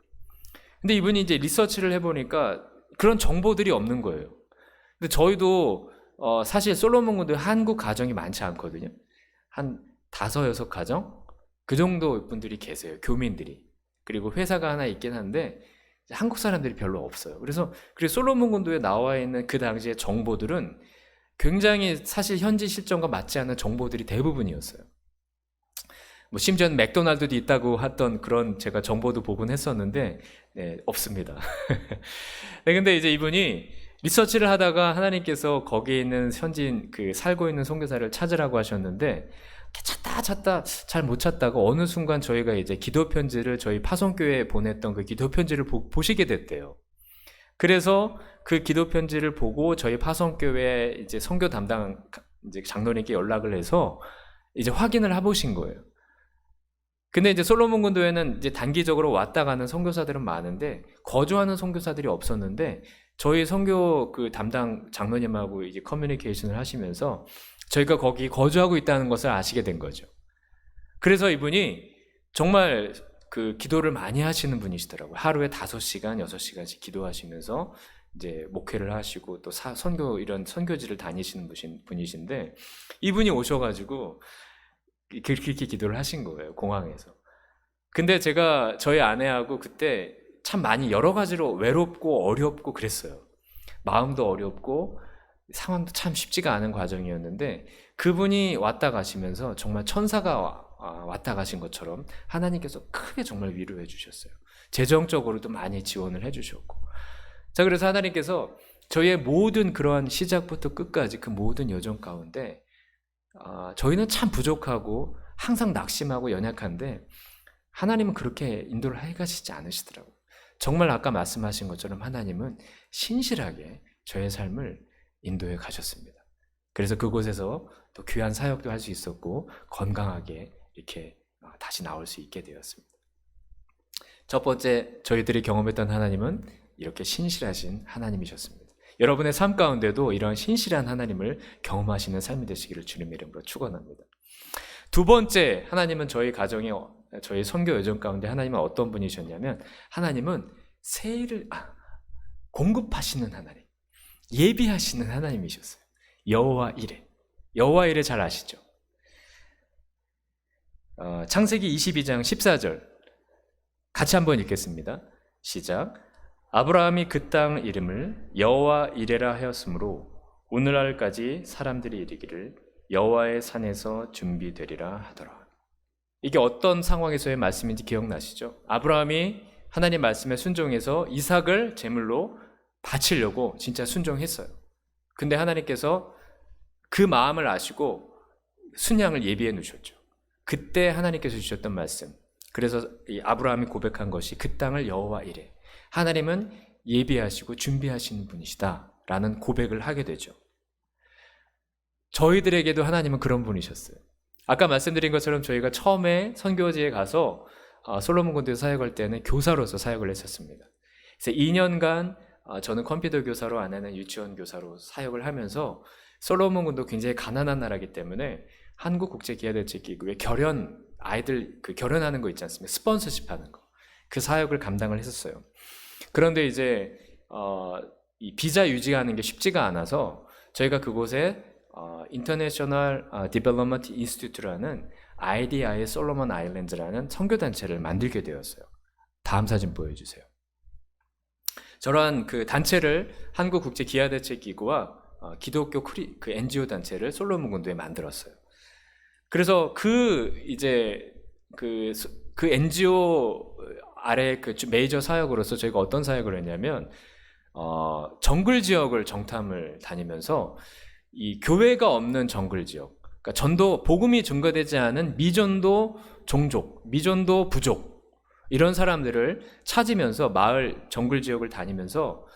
근데 이분이 이제 리서치를 해보니까 그런 정보들이 없는 거예요. 근데 저희도 사실 솔로몬 군도에 한국 가정이 많지 않거든요. 한 5, 6가정? 그 정도 분들이 계세요. 교민들이. 그리고 회사가 하나 있긴 한데 한국 사람들이 별로 없어요. 그래서 솔로몬 군도에 나와 있는 그 당시의 정보들은 굉장히 사실 현지 실정과 맞지 않는 정보들이 대부분이었어요. 뭐 심지어는 맥도날드도 있다고 했던 그런 제가 정보도 보곤 했었는데, 네, 없습니다. 네, 근데 이제 이분이 리서치를 하다가 하나님께서 거기에 있는 현지인 그 살고 있는 선교사를 찾으라고 하셨는데, 찾다 잘 못 찾다가 어느 순간 저희가 이제 기도 편지를 저희 파송교회에 보냈던 그 기도 편지를 보시게 됐대요. 그래서 그 기도 편지를 보고 저희 파송교회 이제 선교 담당 이제 장로님께 연락을 해서 이제 확인을 해보신 거예요. 근데 이제 솔로몬 군도에는 이제 단기적으로 왔다 가는 선교사들은 많은데 거주하는 선교사들이 없었는데, 저희 선교 그 담당 장로님하고 이제 커뮤니케이션을 하시면서 저희가 거기 거주하고 있다는 것을 아시게 된 거죠. 그래서 이분이 정말 그 기도를 많이 하시는 분이시더라고요. 하루에 5시간, 6시간씩 기도하시면서 이제 목회를 하시고 또 이런 선교지를 다니시는 분이신데, 이분이 오셔가지고 그렇게 기도를 하신 거예요, 공항에서. 근데 제가 저희 아내하고 그때 참 많이 여러 가지로 외롭고 어렵고 그랬어요. 마음도 어렵고 상황도 참 쉽지가 않은 과정이었는데, 그분이 왔다 가시면서 정말 천사가 왔다 가신 것처럼 하나님께서 크게 정말 위로해 주셨어요. 재정적으로도 많이 지원을 해 주셨고. 자, 그래서 하나님께서 저희의 모든 그러한 시작부터 끝까지 그 모든 여정 가운데 저희는 참 부족하고 항상 낙심하고 연약한데, 하나님은 그렇게 인도를 해가시지 않으시더라고요. 정말 아까 말씀하신 것처럼 하나님은 신실하게 저의 삶을 인도해 가셨습니다. 그래서 그곳에서 또 귀한 사역도 할 수 있었고 건강하게 이렇게 다시 나올 수 있게 되었습니다. 첫 번째 저희들이 경험했던 하나님은 이렇게 신실하신 하나님이셨습니다. 여러분의 삶 가운데도 이런 신실한 하나님을 경험하시는 삶이 되시기를 주님의 이름으로 축원합니다. 두 번째, 하나님은 저희 가정에 저희 선교 여정 가운데 하나님은 어떤 분이셨냐면 하나님은 세일을 공급하시는 하나님, 예비하시는 하나님이셨어요. 여호와 이레. 여호와 이레 잘 아시죠? 창세기 22장 14절 같이 한번 읽겠습니다. 시작. 아브라함이 그 땅 이름을 여호와 이레라 하였으므로 오늘날까지 사람들이 이르기를 여호와의 산에서 준비되리라 하더라. 이게 어떤 상황에서의 말씀인지 기억나시죠? 아브라함이 하나님 말씀에 순종해서 이삭을 제물로 바치려고 진짜 순종했어요. 근데 하나님께서 그 마음을 아시고 순양을 예비해 놓으셨죠. 그때 하나님께서 주셨던 말씀. 그래서 이 아브라함이 고백한 것이 그 땅을 여호와 이레. 하나님은 예비하시고 준비하시는 분이시다 라는 고백을 하게 되죠. 저희들에게도 하나님은 그런 분이셨어요. 아까 말씀드린 것처럼 저희가 처음에 선교지에 가서 솔로몬 군도에 사역할 때는 교사로서 사역을 했었습니다. 그래서 2년간 저는 컴퓨터 교사로, 아내는 유치원 교사로 사역을 하면서 솔로몬 군도 굉장히 가난한 나라이기 때문에 한국국제기아대책기구에 아이들 결혼하는 거 있지 않습니까? 스폰서십 하는 거. 그 사역을 감당을 했었어요. 그런데 이제 이 비자 유지하는 게 쉽지가 않아서 저희가 그곳에 인터내셔널 디벨롭먼트 인스티튜트라는 IDI 솔로몬 아일랜드라는 선교단체를 만들게 되었어요. 다음 사진 보여주세요. 저런 그 단체를 한국국제기아대책기구와 기독교 그 NGO 단체를 솔로몬 군도에 만들었어요. 그래서 그 NGO 아래 그 메이저 사역으로서 저희가 어떤 사역을 했냐면 정글 지역을 정탐을 다니면서 이 교회가 없는 정글 지역, 그러니까 복음이 증거되지 않은 미전도 종족, 미전도 부족 이런 사람들을 찾으면서 마을 정글 지역을 다니면서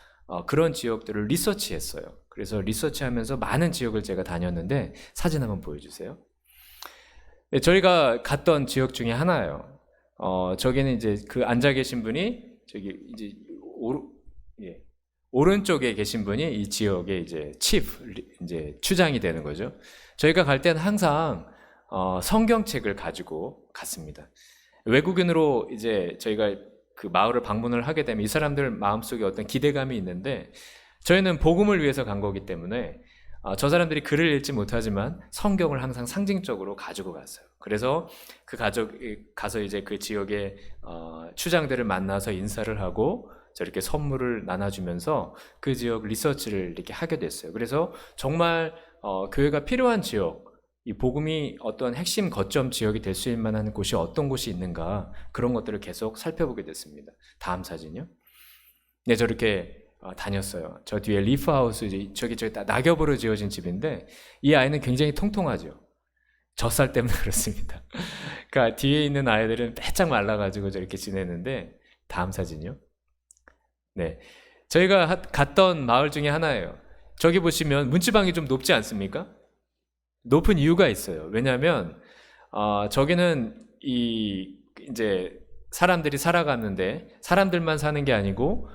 그런 지역들을 리서치했어요. 그래서 리서치하면서 많은 지역을 제가 다녔는데 사진 한번 보여주세요. 네, 저희가 갔던 지역 중에 하나예요. 저기는 이제 그 앉아 계신 분이 저기 이제 오른쪽에 계신 분이 이 지역의 이제 이제 추장이 되는 거죠. 저희가 갈 때는 항상 성경책을 가지고 갔습니다. 외국인으로 이제 저희가 그 마을을 방문을 하게 되면 이 사람들 마음속에 어떤 기대감이 있는데 저희는 복음을 위해서 간 거기 때문에 저 사람들이 글을 읽지 못하지만 성경을 항상 상징적으로 가지고 갔어요. 그래서 그 가서 이제 그 지역의 추장들을 만나서 인사를 하고 저렇게 선물을 나눠주면서 그 지역 리서치를 이렇게 하게 됐어요. 그래서 정말 교회가 필요한 지역, 이 복음이 어떤 핵심 거점 지역이 될 수 있을 만한 곳이 어떤 곳이 있는가 그런 것들을 계속 살펴보게 됐습니다. 다음 사진요. 네, 저렇게 다녔어요. 저 뒤에 리프하우스, 저기 낙엽으로 지어진 집인데 이 아이는 굉장히 통통하죠. 젖살 때문에 그렇습니다. 그러니까 뒤에 있는 아이들은 빼짝 말라가지고 저렇게 지내는데 다음 사진요. 네, 저희가 갔던 마을 중에 하나예요. 저기 보시면 문지방이 좀 높지 않습니까? 높은 이유가 있어요. 왜냐하면 저기는 이제 사람들이 살아갔는데 사람들만 사는 게 아니고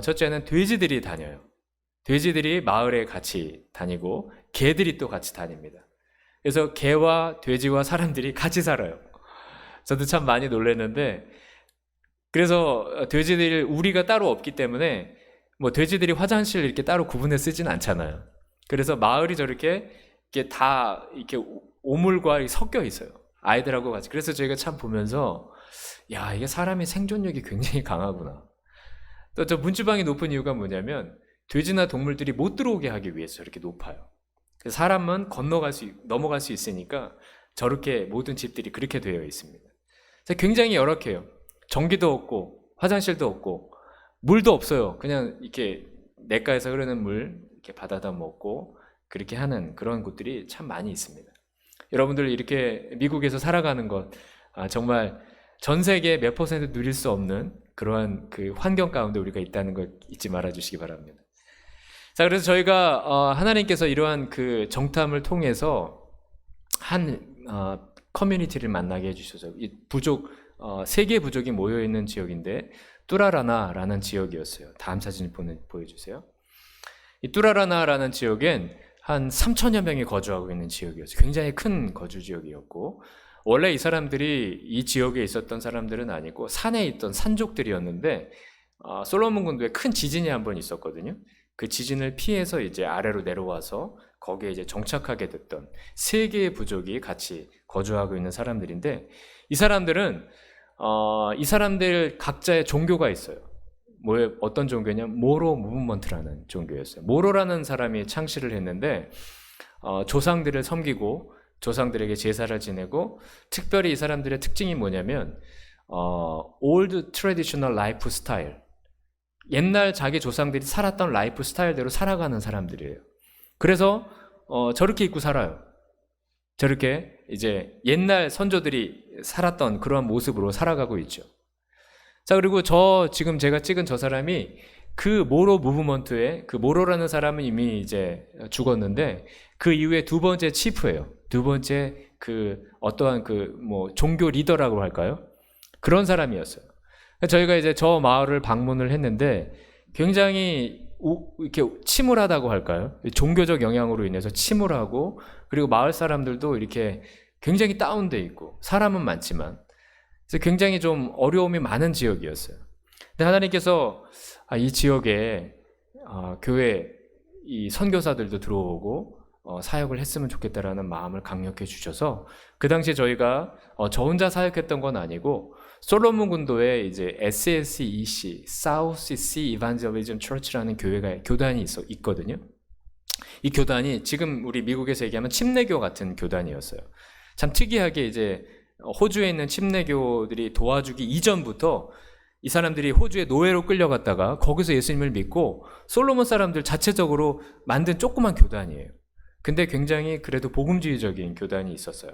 첫째는 돼지들이 다녀요. 돼지들이 마을에 같이 다니고 개들이 또 같이 다닙니다. 그래서 개와 돼지와 사람들이 같이 살아요. 저도 참 많이 놀랐는데 그래서 돼지들 우리가 따로 없기 때문에 뭐 돼지들이 화장실 이렇게 따로 구분해 쓰진 않잖아요. 그래서 마을이 저렇게 다 이렇게 오물과 섞여 있어요. 아이들하고 같이. 그래서 저희가 참 보면서 야, 이게 사람의 생존력이 굉장히 강하구나. 또 저 문지방이 높은 이유가 뭐냐면 돼지나 동물들이 못 들어오게 하기 위해서 이렇게 높아요. 그래서 사람은 넘어갈 수 있으니까 저렇게 모든 집들이 그렇게 되어 있습니다. 그래서 굉장히 열악해요. 전기도 없고 화장실도 없고 물도 없어요. 그냥 이렇게 냇가에서 흐르는 물 이렇게 받아다 먹고 그렇게 하는 그런 곳들이 참 많이 있습니다. 여러분들 이렇게 미국에서 살아가는 것 정말 전 세계 몇 퍼센트 누릴 수 없는 그러한 그 환경 가운데 우리가 있다는 걸 잊지 말아 주시기 바랍니다. 자, 그래서 저희가 하나님께서 이러한 그 정탐을 통해서 한 커뮤니티를 만나게 해주셔서 이 부족 세 개의 부족이 모여 있는 지역인데 뚜라라나라는 지역이었어요. 다음 사진 보여주세요. 이 뚜라라나라는 지역엔 한 3천여 명이 거주하고 있는 지역이었어요. 굉장히 큰 거주 지역이었고 원래 이 사람들이 이 지역에 있었던 사람들은 아니고 산에 있던 산족들이었는데 솔로몬 군도에 큰 지진이 한 번 있었거든요. 그 지진을 피해서 이제 아래로 내려와서 거기에 이제 정착하게 됐던 세 개의 부족이 같이 거주하고 있는 사람들인데 이 사람들은 이 사람들 각자의 종교가 있어요. 어떤 종교냐면 모로 무브먼트라는 종교였어요. 모로라는 사람이 창시를 했는데 조상들을 섬기고 조상들에게 제사를 지내고 특별히 이 사람들의 특징이 뭐냐면 old traditional life style, 옛날 자기 조상들이 살았던 라이프 스타일대로 살아가는 사람들이에요. 그래서 저렇게 입고 살아요. 저렇게 이제 옛날 선조들이 살았던 그러한 모습으로 살아가고 있죠. 자, 그리고 지금 제가 찍은 저 사람이 그 모로 무브먼트에 그 모로라는 사람은 이미 이제 죽었는데 그 이후에 두 번째 치프예요. 두 번째 그 어떠한 그 뭐 종교 리더라고 할까요? 그런 사람이었어요. 저희가 이제 저 마을을 방문을 했는데 굉장히 이렇게 침울하다고 할까요? 종교적 영향으로 인해서 침울하고 그리고 마을 사람들도 이렇게 굉장히 다운돼 있고 사람은 많지만 그래서 굉장히 좀 어려움이 많은 지역이었어요. 근데 하나님께서 이 지역에 교회 이 선교사들도 들어오고 사역을 했으면 좋겠다라는 마음을 강력해 주셔서 그 당시에 저희가 저 혼자 사역했던 건 아니고 솔로몬 군도에 이제 SSEC, South Sea Evangelism Church라는 교단이 있거든요. 이 교단이 지금 우리 미국에서 얘기하면 침례교 같은 교단이었어요. 참 특이하게 이제 호주에 있는 침례교들이 도와주기 이전부터 이 사람들이 호주에 노예로 끌려갔다가 거기서 예수님을 믿고 솔로몬 사람들 자체적으로 만든 조그만 교단이에요. 근데 굉장히 그래도 복음주의적인 교단이 있었어요.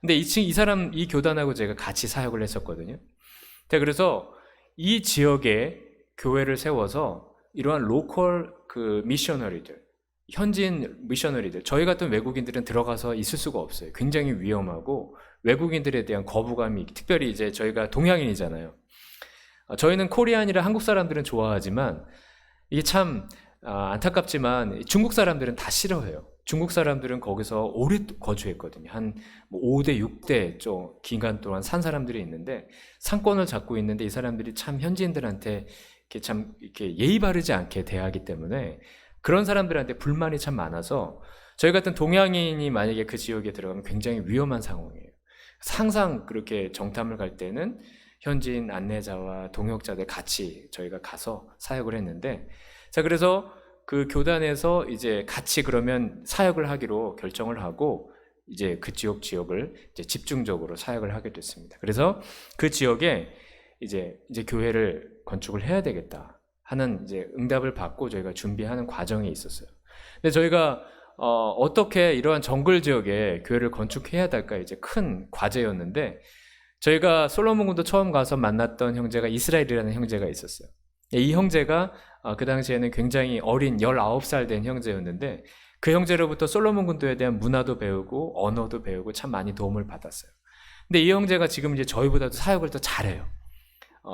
근데 이 교단하고 제가 같이 사역을 했었거든요. 그래서 이 지역에 교회를 세워서 이러한 로컬 그 미셔너리들, 현지인 미셔너리들, 저희 같은 외국인들은 들어가서 있을 수가 없어요. 굉장히 위험하고 외국인들에 대한 거부감이, 특별히 이제 저희가 동양인이잖아요. 저희는 코리안이라 한국 사람들은 좋아하지만 이게 참 안타깝지만 중국 사람들은 다 싫어해요. 중국 사람들은 거기서 오래 거주했거든요. 한 5대, 6대 좀 기간 동안 산 사람들이 있는데 상권을 잡고 있는데 이 사람들이 참 현지인들한테 이렇게 예의 바르지 않게 대하기 때문에 그런 사람들한테 불만이 참 많아서 저희 같은 동양인이 만약에 그 지역에 들어가면 굉장히 위험한 상황이에요. 항상 그렇게 정탐을 갈 때는 현지인 안내자와 동역자들 같이 저희가 가서 사역을 했는데 자, 그래서 그 교단에서 이제 같이 그러면 사역을 하기로 결정을 하고 이제 그 지역을 이제 집중적으로 사역을 하게 됐습니다. 그래서 그 지역에 이제 교회를 건축을 해야 되겠다 하는 이제 응답을 받고 저희가 준비하는 과정이 있었어요. 근데 저희가 어떻게 이러한 정글 지역에 교회를 건축해야 될까 이제 큰 과제였는데 저희가 솔로몬 군도 처음 가서 만났던 형제가 이스라엘이라는 형제가 있었어요. 이 형제가 그 당시에는 굉장히 어린 19살 된 형제였는데 그 형제로부터 솔로몬 군도에 대한 문화도 배우고 언어도 배우고 참 많이 도움을 받았어요. 근데 이 형제가 지금 이제 저희보다도 사역을 더 잘해요.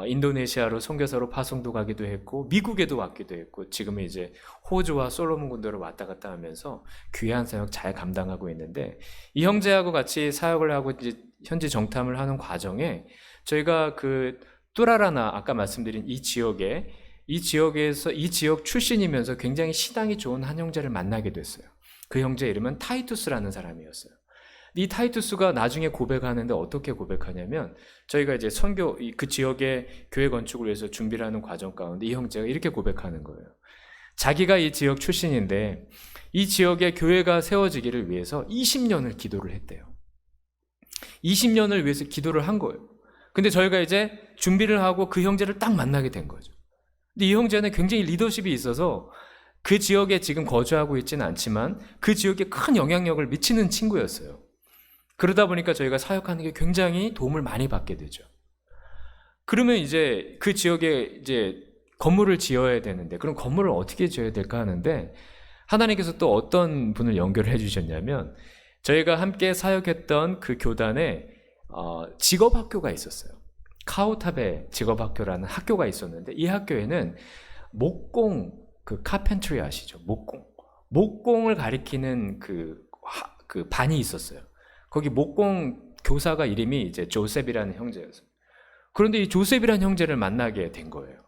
인도네시아로 선교사로 파송도 가기도 했고 미국에도 왔기도 했고 지금은 이제 호주와 솔로몬 군도로 왔다 갔다 하면서 귀한 사역 잘 감당하고 있는데 이 형제하고 같이 사역을 하고 이제 현지 정탐을 하는 과정에 저희가 그 뚜라라나 아까 말씀드린 이 지역에서 이 지역 출신이면서 굉장히 신앙이 좋은 한 형제를 만나게 됐어요. 그 형제 이름은 타이투스라는 사람이었어요. 이 타이투스가 나중에 고백하는데 어떻게 고백하냐면 저희가 이제 그 지역의 교회 건축을 위해서 준비를 하는 과정 가운데 이 형제가 이렇게 고백하는 거예요. 자기가 이 지역 출신인데 이 지역에 교회가 세워지기를 위해서 20년을 기도를 했대요. 20년을 위해서 기도를 한 거예요. 근데 저희가 이제 준비를 하고 그 형제를 딱 만나게 된 거죠. 근데 이 형제는 굉장히 리더십이 있어서 그 지역에 지금 거주하고 있지는 않지만 그 지역에 큰 영향력을 미치는 친구였어요. 그러다 보니까 저희가 사역하는 게 굉장히 도움을 많이 받게 되죠. 그러면 이제 그 지역에 이제 건물을 지어야 되는데, 그럼 건물을 어떻게 지어야 될까 하는데, 하나님께서 또 어떤 분을 연결해 주셨냐면, 저희가 함께 사역했던 그 교단에 직업학교가 있었어요. 카우탑에 직업학교라는 학교가 있었는데, 이 학교에는 목공, 그 카펜트리 아시죠? 목공을 가리키는 그 반이 있었어요. 거기 목공 교사가 이름이 이제 조셉이라는 형제였어요. 그런데 이 조셉이라는 형제를 만나게 된 거예요.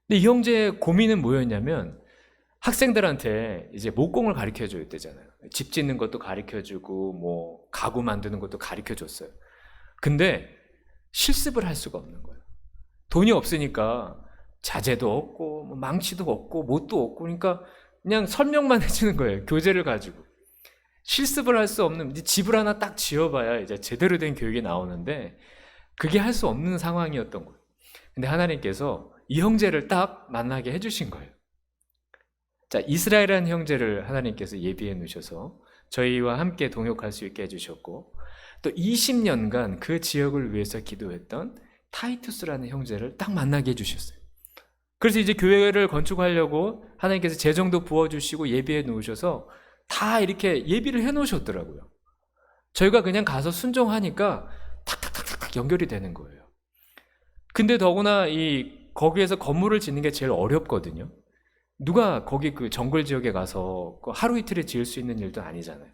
근데 이 형제의 고민은 뭐였냐면, 학생들한테 이제 목공을 가르쳐 줘야 되잖아요. 집 짓는 것도 가르쳐 주고 뭐 가구 만드는 것도 가르쳐 줬어요. 근데 실습을 할 수가 없는 거예요. 돈이 없으니까 자재도 없고 뭐 망치도 없고 못도 없고, 그러니까 그냥 설명만 해주는 거예요. 교재를 가지고. 실습을 할 수 없는, 이제 집을 하나 딱 지어봐야 이제 제대로 된 교육이 나오는데 그게 할 수 없는 상황이었던 거예요. 근데 하나님께서 이 형제를 딱 만나게 해주신 거예요. 자, 이스라엘이라는 형제를 하나님께서 예비해 놓으셔서 저희와 함께 동역할 수 있게 해주셨고, 또 20년간 그 지역을 위해서 기도했던 타이투스라는 형제를 딱 만나게 해주셨어요. 그래서 이제 교회를 건축하려고 하나님께서 재정도 부어주시고 예비해 놓으셔서 다 이렇게 예비를 해 놓으셨더라고요. 저희가 그냥 가서 순종하니까 탁탁탁탁 연결이 되는 거예요. 근데 더구나 거기에서 건물을 짓는 게 제일 어렵거든요. 누가 거기 그 정글 지역에 가서 하루 이틀에 지을 수 있는 일도 아니잖아요.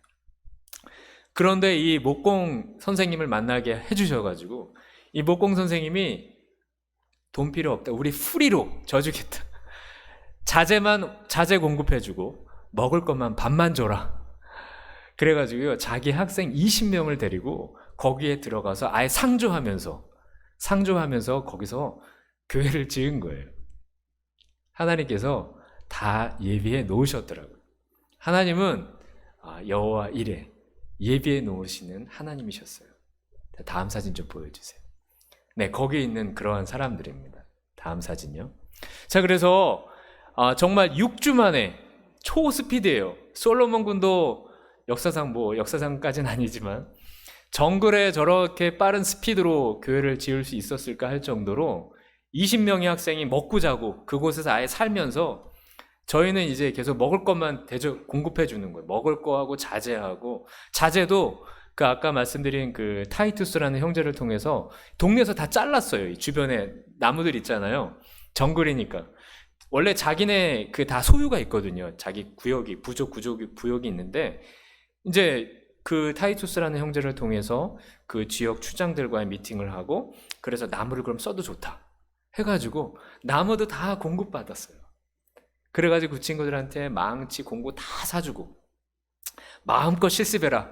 그런데 이 목공 선생님을 만나게 해주셔가지고, 이 목공 선생님이 돈 필요 없다, 우리 프리로 져주겠다, 자재 공급해주고 먹을 것만 밥만 줘라. 그래가지고요, 자기 학생 20명을 데리고 거기에 들어가서 아예 상주하면서 거기서 교회를 지은 거예요. 하나님께서 다 예비해 놓으셨더라고요. 하나님은 여호와 이레, 예비해 놓으시는 하나님이셨어요. 다음 사진 좀 보여주세요. 네, 거기 있는 그러한 사람들입니다. 다음 사진요. 자, 그래서 정말 6주 만에 초스피드예요. 솔로몬 군도 역사상까지는 아니지만 정글에 저렇게 빠른 스피드로 교회를 지을 수 있었을까 할 정도로 20명의 학생이 먹고 자고 그곳에서 아예 살면서, 저희는 이제 계속 먹을 것만 공급해 주는 거예요. 먹을 거하고 자재도 그 아까 말씀드린 그 타이투스라는 형제를 통해서 동네에서 다 잘랐어요. 이 주변에 나무들 있잖아요. 정글이니까. 원래 자기네 그 다 소유가 있거든요. 자기 구역이, 구역이 있는데, 이제 그 타이투스라는 형제를 통해서 그 지역 추장들과의 미팅을 하고, 그래서 나무를 그럼 써도 좋다 해가지고 나무도 다 공급받았어요. 그래가지고 그 친구들한테 망치, 공구 다 사주고 마음껏 실습해라.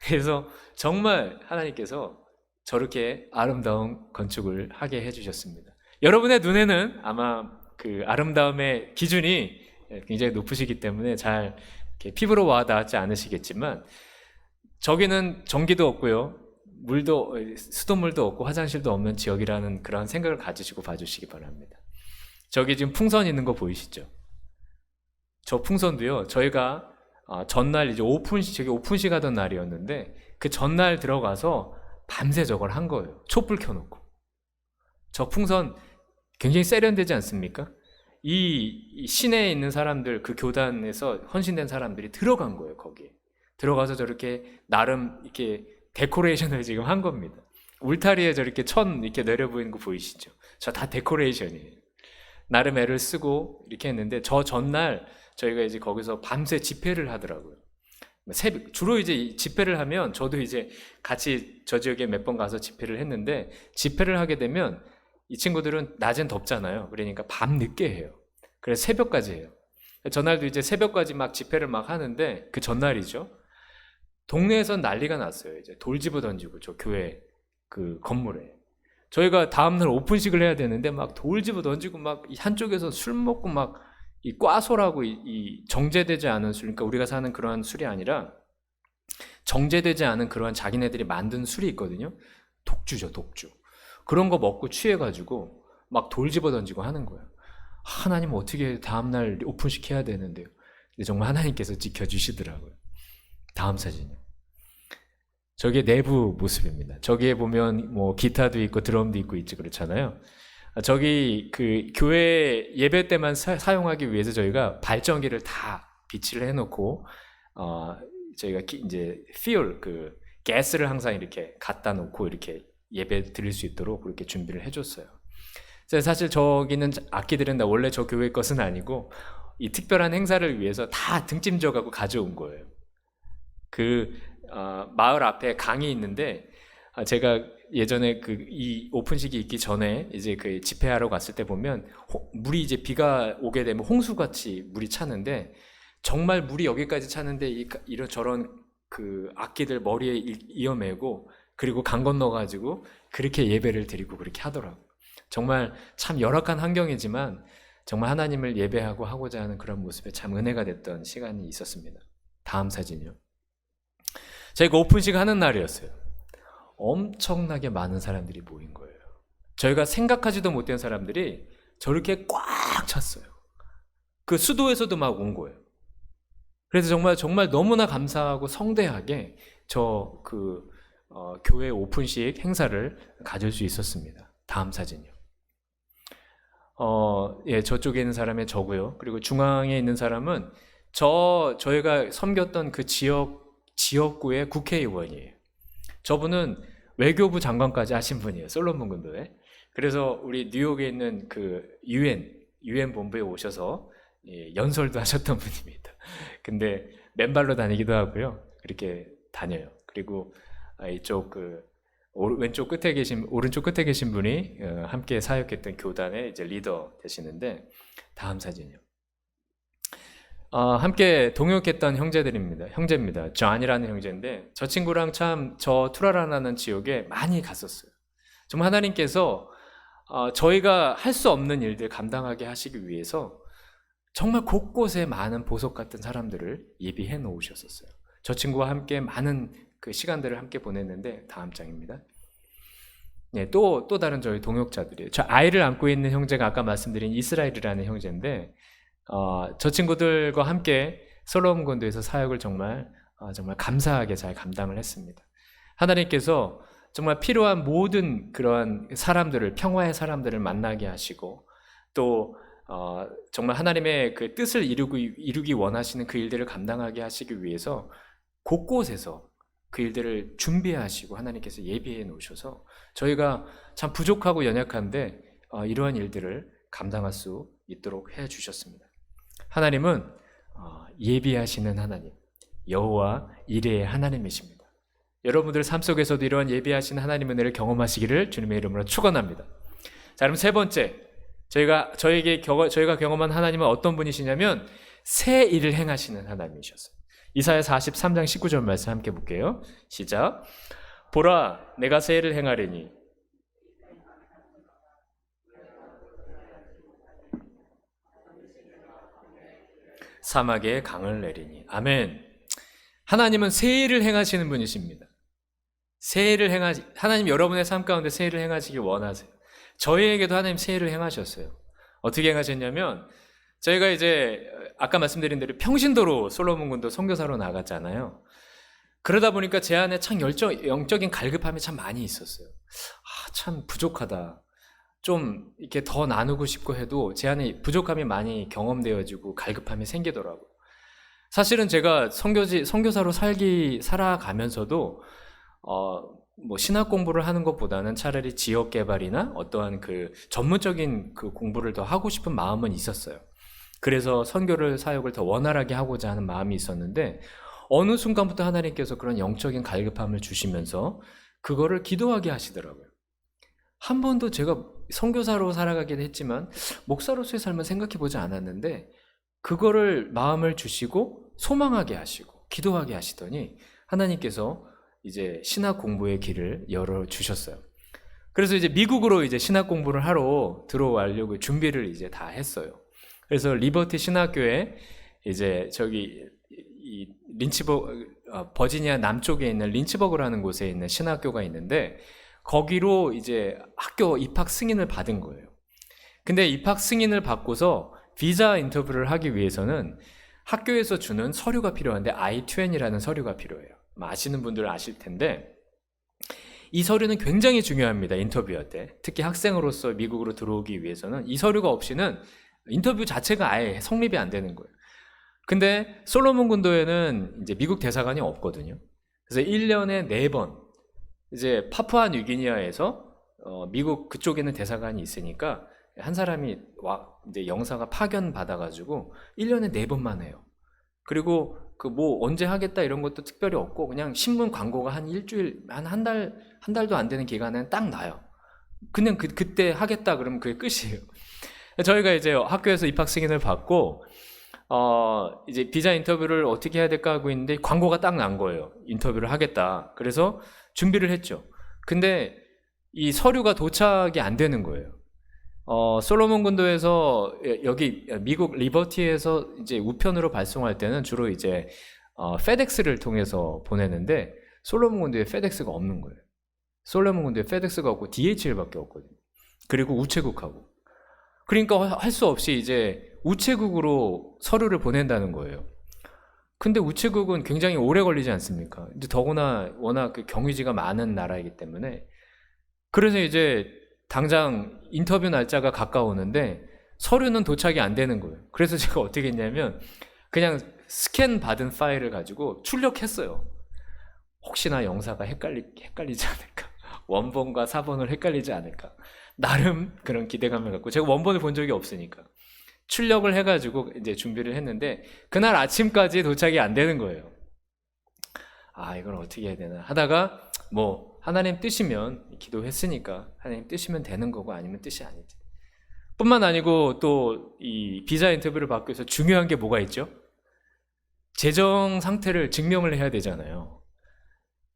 그래서 정말 하나님께서 저렇게 아름다운 건축을 하게 해주셨습니다. 여러분의 눈에는 아마 그 아름다움의 기준이 굉장히 높으시기 때문에 잘 이렇게 피부로 와 닿지 않으시겠지만, 저기는 전기도 없고요, 수돗물도 없고 화장실도 없는 지역이라는 그런 생각을 가지시고 봐주시기 바랍니다. 저기 지금 풍선 있는 거 보이시죠? 저 풍선도요, 저희가 전날 이제 오픈식 하던 날이었는데, 그 전날 들어가서 밤새 저걸 한 거예요. 촛불 켜놓고. 저 풍선 굉장히 세련되지 않습니까? 이 시내에 있는 사람들, 그 교단에서 헌신된 사람들이 들어간 거예요. 거기에 들어가서 저렇게 나름 이렇게 데코레이션을 지금 한 겁니다. 울타리에 저렇게 천 이렇게 내려 보이는 거 보이시죠? 저 다 데코레이션이에요. 나름 애를 쓰고 이렇게 했는데, 저 전날 저희가 이제 거기서 밤새 집회를 하더라고요. 주로 이제 집회를 하면, 저도 이제 같이 저 지역에 몇 번 가서 집회를 했는데, 집회를 하게 되면 이 친구들은 낮엔 덥잖아요. 그러니까 밤 늦게 해요. 그래서 새벽까지 해요. 전날도 이제 새벽까지 막 집회를 막 하는데, 그 전날이죠. 동네에선 난리가 났어요. 이제 돌 집어 던지고, 저 교회 그 건물에. 저희가 다음날 오픈식을 해야 되는데 막 돌 집어 던지고, 막 한쪽에서 술 먹고 막 이 꽈소라고 이 정제되지 않은 술, 그러니까 우리가 사는 그러한 술이 아니라 정제되지 않은 그러한 자기네들이 만든 술이 있거든요. 독주죠, 독주. 그런 거 먹고 취해가지고 막 돌 집어 던지고 하는 거예요. 하나님 어떻게 다음날 오픈식 해야 되는데요. 근데 정말 하나님께서 지켜주시더라고요. 다음 사진이요. 저게 내부 모습입니다. 저기에 보면 뭐 기타도 있고 드럼도 있고 있지 그렇잖아요. 저기 그 교회 예배 때만 사용하기 위해서 저희가 발전기를 다 비치를 해놓고 저희가 이제 fuel 그 가스를 항상 이렇게 갖다 놓고 이렇게 예배 드릴 수 있도록 그렇게 준비를 해줬어요. 사실 저기는 악기들은 원래 저 교회 것은 아니고 이 특별한 행사를 위해서 다 등짐 져가고 가져온 거예요. 그 마을 앞에 강이 있는데 제가 예전에 그 이 오픈식이 있기 전에 이제 그 집회하러 갔을 때 보면 물이 이제 비가 오게 되면 홍수같이 물이 차는데 정말 물이 여기까지 차는데 이런 저런 그 악기들 머리에 이어매고 그리고 강 건너가지고 그렇게 예배를 드리고 그렇게 하더라고요. 정말 참 열악한 환경이지만 정말 하나님을 예배하고 하고자 하는 그런 모습에 참 은혜가 됐던 시간이 있었습니다. 다음 사진이요. 저희가 오픈식 하는 날이었어요. 엄청나게 많은 사람들이 모인 거예요. 저희가 생각하지도 못한 사람들이 저렇게 꽉 찼어요. 그 수도에서도 막 온 거예요. 그래서 정말 너무나 감사하고 성대하게 교회 오픈식 행사를 가질 수 있었습니다. 다음 사진이요. 예, 저쪽에 있는 사람이 저고요. 그리고 중앙에 있는 사람은 저희가 섬겼던 그 지역구의 국회의원이에요. 저분은 외교부 장관까지 하신 분이에요. 솔로몬 군도에. 그래서 우리 뉴욕에 있는 그 UN 본부에 오셔서 연설도 하셨던 분입니다. 근데 맨발로 다니기도 하고요. 그렇게 다녀요. 그리고 이쪽 오른쪽 끝에 계신 분이 함께 사역했던 교단의 이제 리더 되시는데 다음 사진이요. 함께 동역했던 형제입니다. 존이라는 형제인데 저 친구랑 참 저 투라라는 지역에 많이 갔었어요. 정말 하나님께서 저희가 할 수 없는 일들 감당하게 하시기 위해서 정말 곳곳에 많은 보석 같은 사람들을 예비해 놓으셨었어요. 저 친구와 함께 많은 그 시간들을 함께 보냈는데 다음 장입니다. 네, 또 다른 저희 동역자들이에요. 저 아이를 안고 있는 형제가 아까 말씀드린 이스라엘이라는 형제인데 저 친구들과 함께 솔로몬 건도에서 사역을 정말 감사하게 잘 감당을 했습니다. 하나님께서 정말 필요한 모든 그러한 사람들을 평화의 사람들을 만나게 하시고 또 정말 하나님의 그 뜻을 이루기 원하시는 그 일들을 감당하게 하시기 위해서 곳곳에서 그 일들을 준비하시고 하나님께서 예비해 놓으셔서 저희가 참 부족하고 연약한데 이러한 일들을 감당할 수 있도록 해 주셨습니다. 하나님은 예비하시는 하나님, 여호와 이레의 하나님이십니다. 여러분들 삶 속에서도 이러한 예비하시는 하나님의 은혜를 경험하시기를 주님의 이름으로 축원합니다. 자, 그럼 세 번째, 저희가 경험한 하나님은 어떤 분이시냐면 새 일을 행하시는 하나님이셨어요. 이사야 43장 19절 말씀 함께 볼게요. 시작. 보라, 내가 새 일을 행하리니 사막에 강을 내리니. 아멘. 하나님은 새 일을 행하시는 분이십니다. 하나님 여러분의 삶 가운데 새 일을 행하시길 원하세요. 저희에게도 하나님 새 일을 행하셨어요. 어떻게 행하셨냐면 저희가 이제 아까 말씀드린 대로 평신도로 솔로몬 군도 선교사로 나갔잖아요. 그러다 보니까 제 안에 참 영적인 갈급함이 참 많이 있었어요. 참 부족하다. 좀 이렇게 더 나누고 싶고 해도 제 안에 부족함이 많이 경험되어지고 갈급함이 생기더라고요. 사실은 제가 선교사로 살아가면서도 뭐 신학 공부를 하는 것보다는 차라리 지역 개발이나 어떠한 그 전문적인 그 공부를 더 하고 싶은 마음은 있었어요. 그래서 사역을 더 원활하게 하고자 하는 마음이 있었는데 어느 순간부터 하나님께서 그런 영적인 갈급함을 주시면서 그거를 기도하게 하시더라고요. 한 번도 제가 선교사로 살아가긴 했지만 목사로서의 삶을 생각해보지 않았는데 그거를 마음을 주시고 소망하게 하시고 기도하게 하시더니 하나님께서 이제 신학 공부의 길을 열어주셨어요. 그래서 이제 미국으로 이제 신학 공부를 하러 들어가려고 준비를 이제 다 했어요. 그래서 리버티 신학교에 이제 이 버지니아 남쪽에 있는 린치버그라는 곳에 있는 신학교가 있는데 거기로 이제 학교 입학 승인을 받은 거예요. 근데 입학 승인을 받고서 비자 인터뷰를 하기 위해서는 학교에서 주는 서류가 필요한데 I-20이라는 서류가 필요해요. 아시는 분들은 아실 텐데 이 서류는 굉장히 중요합니다. 인터뷰할 때. 특히 학생으로서 미국으로 들어오기 위해서는 이 서류가 없이는 인터뷰 자체가 아예 성립이 안 되는 거예요. 근데 솔로몬 군도에는 이제 미국 대사관이 없거든요. 그래서 1년에 4번 이제 파푸아 뉴기니아에서 미국 그쪽에는 대사관이 있으니까 한 사람이 이제 영사가 파견 받아가지고 1년에 4번만 해요. 그리고 그 뭐 언제 하겠다 이런 것도 특별히 없고 그냥 신문 광고가 한 일주일 한 달도 안 되는 기간에 딱 나요. 그냥 그때 하겠다 그러면 그게 끝이에요. 저희가 이제 학교에서 입학 승인을 받고 이제 비자 인터뷰를 어떻게 해야 될까 하고 있는데 광고가 딱 난 거예요. 인터뷰를 하겠다. 그래서 준비를 했죠. 근데 이 서류가 도착이 안 되는 거예요. 솔로몬 군도에서 여기 미국 리버티에서 이제 우편으로 발송할 때는 주로 이제 페덱스를 통해서 보내는데 솔로몬 군도에 페덱스가 없는 거예요. 솔로몬 군도에 페덱스가 없고 DHL밖에 없거든요. 그리고 우체국하고. 그러니까 할 수 없이 이제 우체국으로 서류를 보낸다는 거예요. 근데 우체국은 굉장히 오래 걸리지 않습니까? 근데 더구나 워낙 그 경유지가 많은 나라이기 때문에 그래서 이제 당장 인터뷰 날짜가 가까우는데 서류는 도착이 안 되는 거예요. 그래서 제가 어떻게 했냐면 그냥 스캔 받은 파일을 가지고 출력했어요. 혹시나 영사가 헷갈리지 않을까? 원본과 사본을 헷갈리지 않을까? 나름 그런 기대감을 갖고 제가 원본을 본 적이 없으니까 출력을 해가지고 이제 준비를 했는데 그날 아침까지 도착이 안 되는 거예요. 아, 이걸 어떻게 해야 되나 하다가 뭐 하나님 뜻이면 기도했으니까 하나님 뜻이면 되는 거고 아니면 뜻이 아니지. 뿐만 아니고 또 이 비자 인터뷰를 받기 위해서 중요한 게 뭐가 있죠? 재정 상태를 증명을 해야 되잖아요.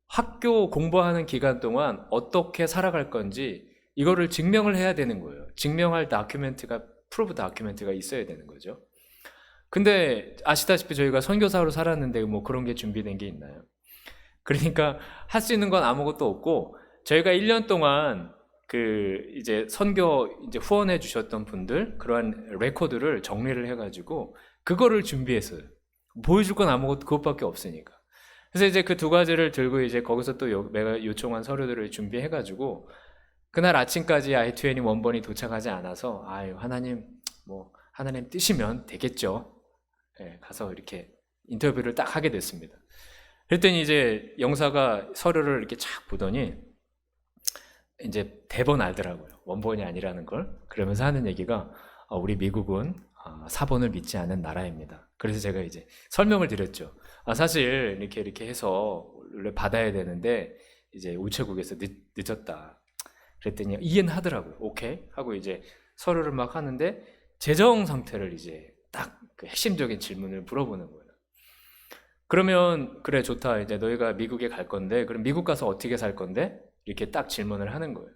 학교 공부하는 기간 동안 어떻게 살아갈 건지 이거를 증명을 해야 되는 거예요. 증명할 다큐멘트가 프루브 다큐멘트가 있어야 되는 거죠. 근데 아시다시피 저희가 선교사로 살았는데 뭐 그런 게 준비된 게 있나요? 그러니까 할 수 있는 건 아무것도 없고 저희가 1년 동안 그 이제 선교 이제 후원해 주셨던 분들 그러한 레코드를 정리를 해가지고 그거를 준비했어요. 보여줄 건 아무것도 그것밖에 없으니까. 그래서 이제 그 2가지를 들고 이제 거기서 또 내가 요청한 서류들을 준비해가지고 그날 아침까지 I-20 원본이 도착하지 않아서 아유 하나님 뭐 하나님 뜻이면 되겠죠. 네, 가서 이렇게 인터뷰를 딱 하게 됐습니다. 그랬더니 이제 영사가 서류를 이렇게 쫙 보더니 이제 대번 알더라고요. 원본이 아니라는 걸. 그러면서 하는 얘기가 우리 미국은 사본을 믿지 않는 나라입니다. 그래서 제가 이제 설명을 드렸죠. 사실 이렇게 해서 원래 받아야 되는데 이제 우체국에서 늦었다. 그랬더니 이해는 하더라고요. 오케이 하고 이제 서류를 막 하는데 재정 상태를 이제 딱 그 핵심적인 질문을 물어보는 거예요. 그러면 그래 좋다. 이제 너희가 미국에 갈 건데 그럼 미국 가서 어떻게 살 건데? 이렇게 딱 질문을 하는 거예요.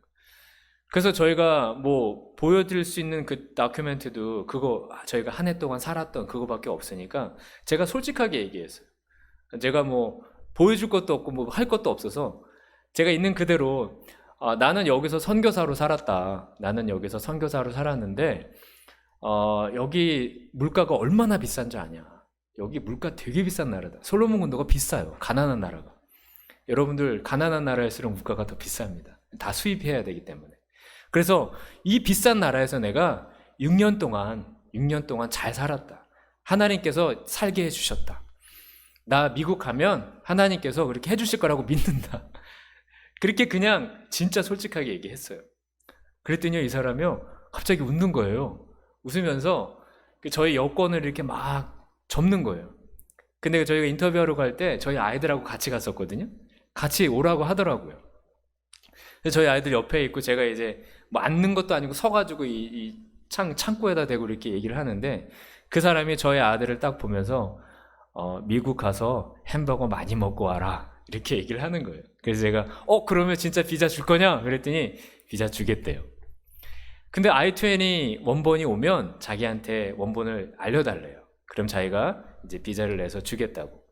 그래서 저희가 뭐 보여드릴 수 있는 그 다큐멘트도 그거 저희가 한 해 동안 살았던 그거밖에 없으니까 제가 솔직하게 얘기했어요. 제가 뭐 보여줄 것도 없고 뭐 할 것도 없어서 제가 있는 그대로 나는 여기서 선교사로 살았다. 나는 여기서 선교사로 살았는데 여기 물가가 얼마나 비싼지 아냐. 여기 물가 되게 비싼 나라다. 솔로몬 군도가 비싸요. 가난한 나라가. 여러분들 가난한 나라일수록 물가가 더 비쌉니다. 다 수입해야 되기 때문에. 그래서 이 비싼 나라에서 내가 6년 동안 잘 살았다. 하나님께서 살게 해주셨다. 나 미국 가면 하나님께서 그렇게 해주실 거라고 믿는다. 그렇게 그냥 진짜 솔직하게 얘기했어요. 그랬더니 이 사람이요 갑자기 웃는 거예요. 웃으면서 저희 여권을 이렇게 막 접는 거예요. 근데 저희가 인터뷰하러 갈 때 저희 아이들하고 같이 갔었거든요. 같이 오라고 하더라고요. 저희 아이들 옆에 있고 제가 이제 뭐 앉는 것도 아니고 서가지고 이 창고에다 대고 이렇게 얘기를 하는데 그 사람이 저희 아들을 딱 보면서 미국 가서 햄버거 많이 먹고 와라 이렇게 얘기를 하는 거예요. 그래서 제가 그러면 진짜 비자 줄 거냐? 그랬더니 비자 주겠대요. 근데 I-20 원본이 오면 자기한테 원본을 알려달래요. 그럼 자기가 이제 비자를 내서 주겠다고.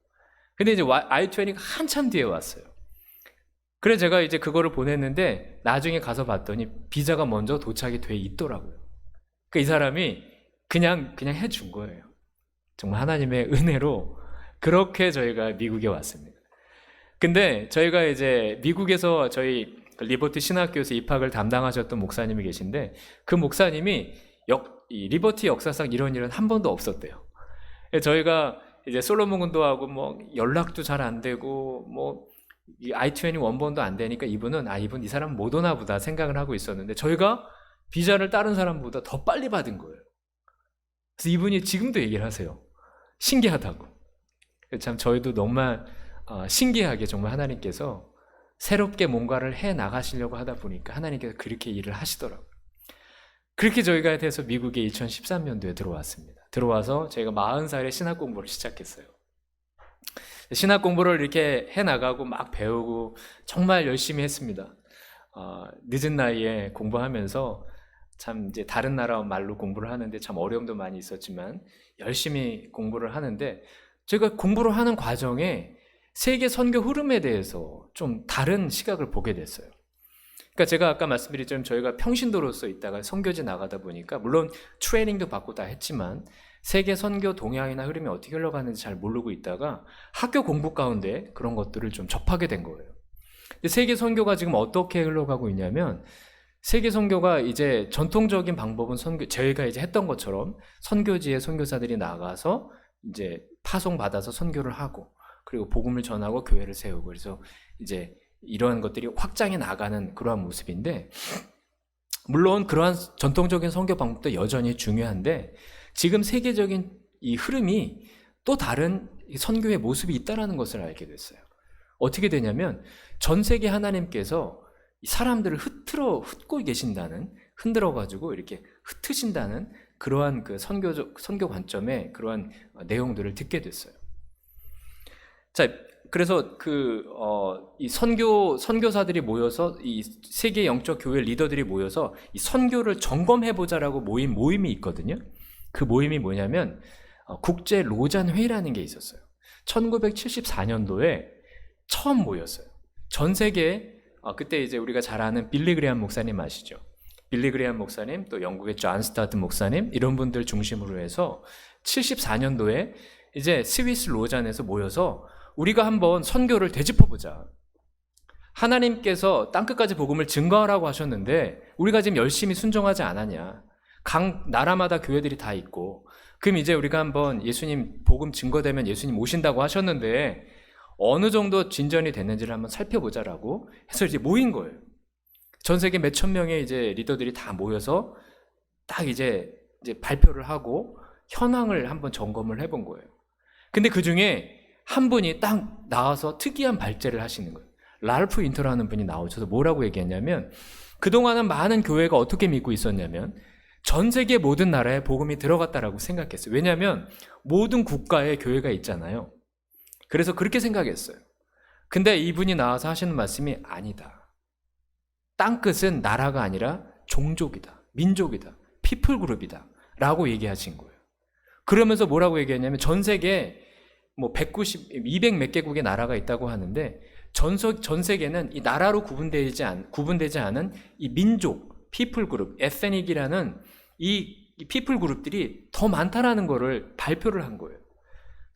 근데 이제 I-20가 한참 뒤에 왔어요. 그래서 제가 이제 그거를 보냈는데 나중에 가서 봤더니 비자가 먼저 도착이 돼 있더라고요. 그러니까 이 사람이 그냥 해준 거예요. 정말 하나님의 은혜로 그렇게 저희가 미국에 왔습니다. 근데 저희가 이제 미국에서 저희 리버티 신학교에서 입학을 담당하셨던 목사님이 계신데 그 목사님이 이 리버티 역사상 이런 일은 한 번도 없었대요. 저희가 이제 솔로몬 군도하고 뭐 연락도 잘 안 되고 뭐 이 I-20 원본도 안 되니까 이분 이 사람 못 오나 보다 생각을 하고 있었는데 저희가 비자를 다른 사람보다 더 빨리 받은 거예요. 그래서 이분이 지금도 얘기를 하세요. 신기하다고. 참 저희도 정말 신기하게 정말 하나님께서 새롭게 뭔가를 해 나가시려고 하다 보니까 하나님께서 그렇게 일을 하시더라고요. 그렇게 저희가 돼서 미국에 2013년도에 들어왔습니다. 들어와서 저희가 40살에 신학 공부를 시작했어요. 신학 공부를 이렇게 해 나가고 막 배우고 정말 열심히 했습니다. 늦은 나이에 공부하면서 참 이제 다른 나라 말로 공부를 하는데 참 어려움도 많이 있었지만 열심히 공부를 하는데 제가 공부를 하는 과정에 세계 선교 흐름에 대해서 좀 다른 시각을 보게 됐어요. 그러니까 제가 아까 말씀드렸지만 저희가 평신도로서 있다가 선교지 나가다 보니까 물론 트레이닝도 받고 다 했지만 세계 선교 동향이나 흐름이 어떻게 흘러가는지 잘 모르고 있다가 학교 공부 가운데 그런 것들을 좀 접하게 된 거예요. 근데 세계 선교가 지금 어떻게 흘러가고 있냐면 세계 선교가 이제 전통적인 방법은 저희가 이제 했던 것처럼 선교지에 선교사들이 나가서 이제 파송받아서 선교를 하고 그리고 복음을 전하고 교회를 세우고 그래서 이제 이러한 것들이 확장해 나가는 그러한 모습인데 물론 그러한 전통적인 선교 방법도 여전히 중요한데 지금 세계적인 이 흐름이 또 다른 선교의 모습이 있다는 것을 알게 됐어요. 어떻게 되냐면 전 세계 하나님께서 사람들을 흩고 계신다는 흔들어가지고 이렇게 흩으신다는 그러한 그 선교 관점의 그러한 내용들을 듣게 됐어요. 자, 그래서 이 선교사들이 모여서 이 세계 영적 교회 리더들이 모여서 이 선교를 점검해보자라고 모임이 있거든요. 그 모임이 뭐냐면 국제 로잔 회의라는 게 있었어요. 1974년도에 처음 모였어요. 전 세계 그때 이제 우리가 잘 아는 빌리 그레함 목사님 아시죠? 빌리 그레함 목사님, 또 영국의 존 스타트 목사님 이런 분들 중심으로 해서 74년도에 이제 스위스 로잔에서 모여서 우리가 한번 선교를 되짚어보자. 하나님께서 땅끝까지 복음을 증거하라고 하셨는데 우리가 지금 열심히 순종하지 않았냐. 각 나라마다 교회들이 다 있고 그럼 이제 우리가 한번 예수님 복음 증거되면 예수님 오신다고 하셨는데 어느 정도 진전이 됐는지를 한번 살펴보자라고 해서 이제 모인 거예요. 전 세계 몇천 명의 이제 리더들이 다 모여서 딱 이제 발표를 하고 현황을 한번 점검을 해본 거예요. 근데 그 중에 한 분이 딱 나와서 특이한 발제를 하시는 거예요. 랄프 인터라는 분이 나오셔서 뭐라고 얘기했냐면 그동안은 많은 교회가 어떻게 믿고 있었냐면 전 세계 모든 나라에 복음이 들어갔다라고 생각했어요. 왜냐하면 모든 국가에 교회가 있잖아요. 그래서 그렇게 생각했어요. 근데 이분이 나와서 하시는 말씀이 아니다. 땅끝은 나라가 아니라 종족이다. 민족이다. 피플 그룹이다. 라고 얘기하신 거예요. 그러면서 뭐라고 얘기했냐면 전 세계 200 몇 개국의 나라가 있다고 하는데 전 세계는 이 나라로 구분되지 않은 이 민족, 피플 그룹, 에스닉이라는 이 피플 그룹들이 더 많다라는 거를 발표를 한 거예요.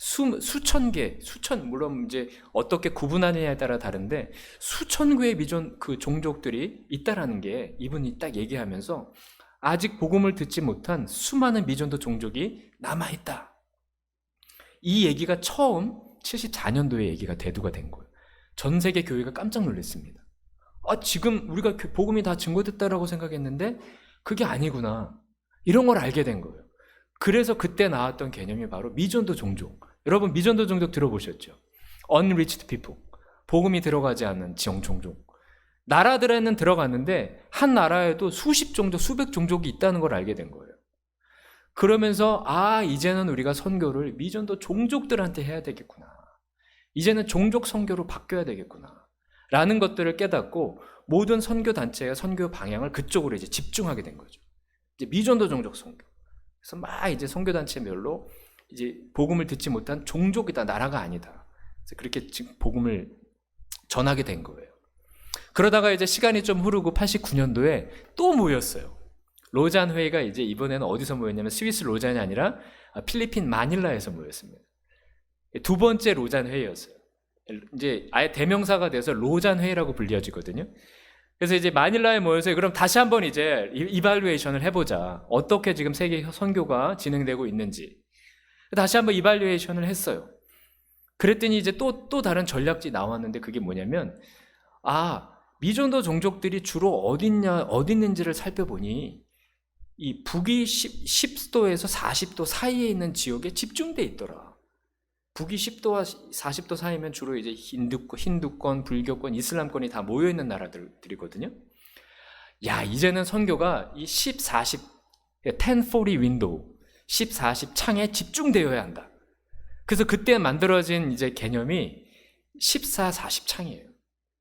수천 개, 물론 이제 어떻게 구분하느냐에 따라 다른데 수천 개의 그 종족들이 있다라는 게 이분이 딱 얘기하면서 아직 복음을 듣지 못한 수많은 미전도 종족이 남아있다. 이 얘기가 처음 74년도에 얘기가 대두가 된 거예요. 전 세계 교회가 깜짝 놀랐습니다. 지금 우리가 복음이 다 증거됐다라고 생각했는데 그게 아니구나. 이런 걸 알게 된 거예요. 그래서 그때 나왔던 개념이 바로 미전도 종족. 여러분 미전도 종족 들어보셨죠? Unreached people. 복음이 들어가지 않는 지형 종족. 나라들에는 들어갔는데 한 나라에도 수십 종족, 수백 종족이 있다는 걸 알게 된 거예요. 그러면서 이제는 우리가 선교를 미전도 종족들한테 해야 되겠구나. 이제는 종족 선교로 바뀌어야 되겠구나. 라는 것들을 깨닫고 모든 선교 단체가 선교 방향을 그쪽으로 이제 집중하게 된 거죠. 이제 미전도 종족 선교. 그래서 막 이제 선교 단체별로 이제 복음을 듣지 못한 종족이다, 나라가 아니다. 그래서 그렇게 지금 복음을 전하게 된 거예요. 그러다가 이제 시간이 좀 흐르고 89년도에 또 모였어요. 로잔 회의가 이제 이번에는 어디서 모였냐면 스위스 로잔이 아니라 필리핀 마닐라에서 모였습니다. 두 번째 로잔 회의였어요. 이제 아예 대명사가 돼서 로잔 회의라고 불려지거든요. 그래서 이제 마닐라에 모여서 그럼 다시 한번 이제 이발루에이션을 해보자. 어떻게 지금 세계 선교가 진행되고 있는지 다시 한번 이발루에이션을 했어요. 그랬더니 이제 또 다른 전략지 나왔는데 그게 뭐냐면 미전도 종족들이 주로 어디 있는지를 살펴보니 이 북위 10도에서 40도 사이에 있는 지역에 집중돼 있더라. 북위 10도와 40도 사이면 주로 이제 힌두권, 불교권, 이슬람권이 다 모여 있는 나라들이거든요. 야, 이제는 선교가 이 10, 40, 1040 윈도우, 10, 40 창에 집중되어야 한다. 그래서 그때 만들어진 이제 개념이 14, 40 창이에요.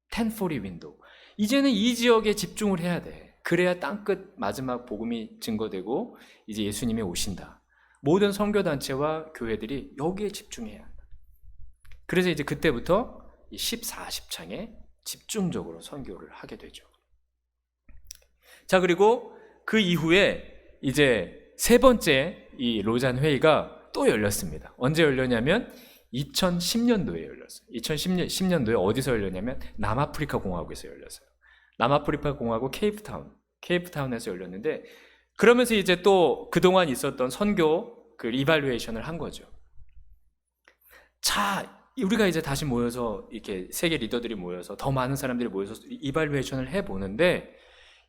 1040 윈도우. 이제는 이 지역에 집중을 해야 돼. 그래야 땅끝 마지막 복음이 증거되고 이제 예수님이 오신다. 모든 선교단체와 교회들이 여기에 집중해야 한다. 그래서 이제 그때부터 이 10, 40 창에 집중적으로 선교를 하게 되죠. 자, 그리고 그 이후에 이제 세 번째 이 로잔 회의가 또 열렸습니다. 언제 열렸냐면 2010년도에 열렸어요. 2010년도에 어디서 열렸냐면 남아프리카 공화국에서 열렸어요. 남아프리카 공화국 케이프타운에서 열렸는데 그러면서 이제 또 그동안 있었던 선교 그 이발루에이션을 한 거죠. 자, 우리가 이제 다시 모여서 이렇게 세계 리더들이 모여서 더 많은 사람들이 모여서 이발루에이션을 해보는데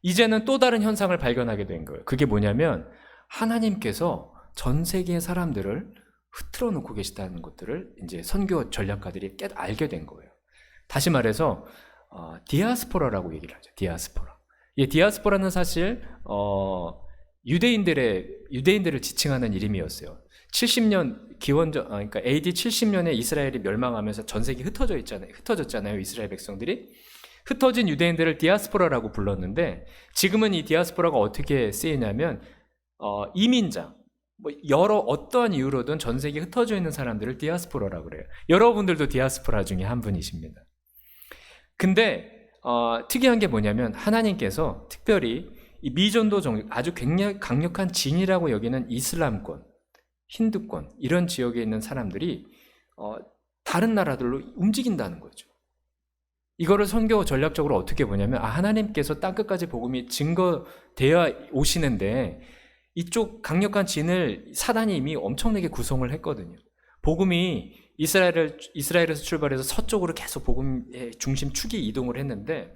이제는 또 다른 현상을 발견하게 된 거예요. 그게 뭐냐면 하나님께서 전 세계의 사람들을 흐트러 놓고 계시다는 것들을 이제 선교 전략가들이 알게 된 거예요. 다시 말해서 디아스포라라고 얘기를 하죠. 디아스포라. 이 디아스포라는 사실 유대인들을 지칭하는 이름이었어요. 70년 그러니까 AD 70년에 이스라엘이 멸망하면서 전 세계 흩어졌잖아요. 이스라엘 백성들이 흩어진 유대인들을 디아스포라라고 불렀는데 지금은 이 디아스포라가 어떻게 쓰이냐면 이민자, 여러 어떠한 이유로든 전 세계에 흩어져 있는 사람들을 디아스포라라고 그래요. 여러분들도 디아스포라 중에 한 분이십니다. 근데 특이한 게 뭐냐면 하나님께서 특별히 이 미전도 종족, 아주 굉장히 강력한 진이라고 여기는 이슬람권, 힌두권 이런 지역에 있는 사람들이 다른 나라들로 움직인다는 거죠. 이거를 선교 전략적으로 어떻게 보냐면 하나님께서 땅끝까지 복음이 증거되어 오시는데 이쪽 강력한 진을 사단이 이미 엄청나게 구성을 했거든요. 복음이 이스라엘에서 출발해서 서쪽으로 계속 복음의 중심축이 이동을 했는데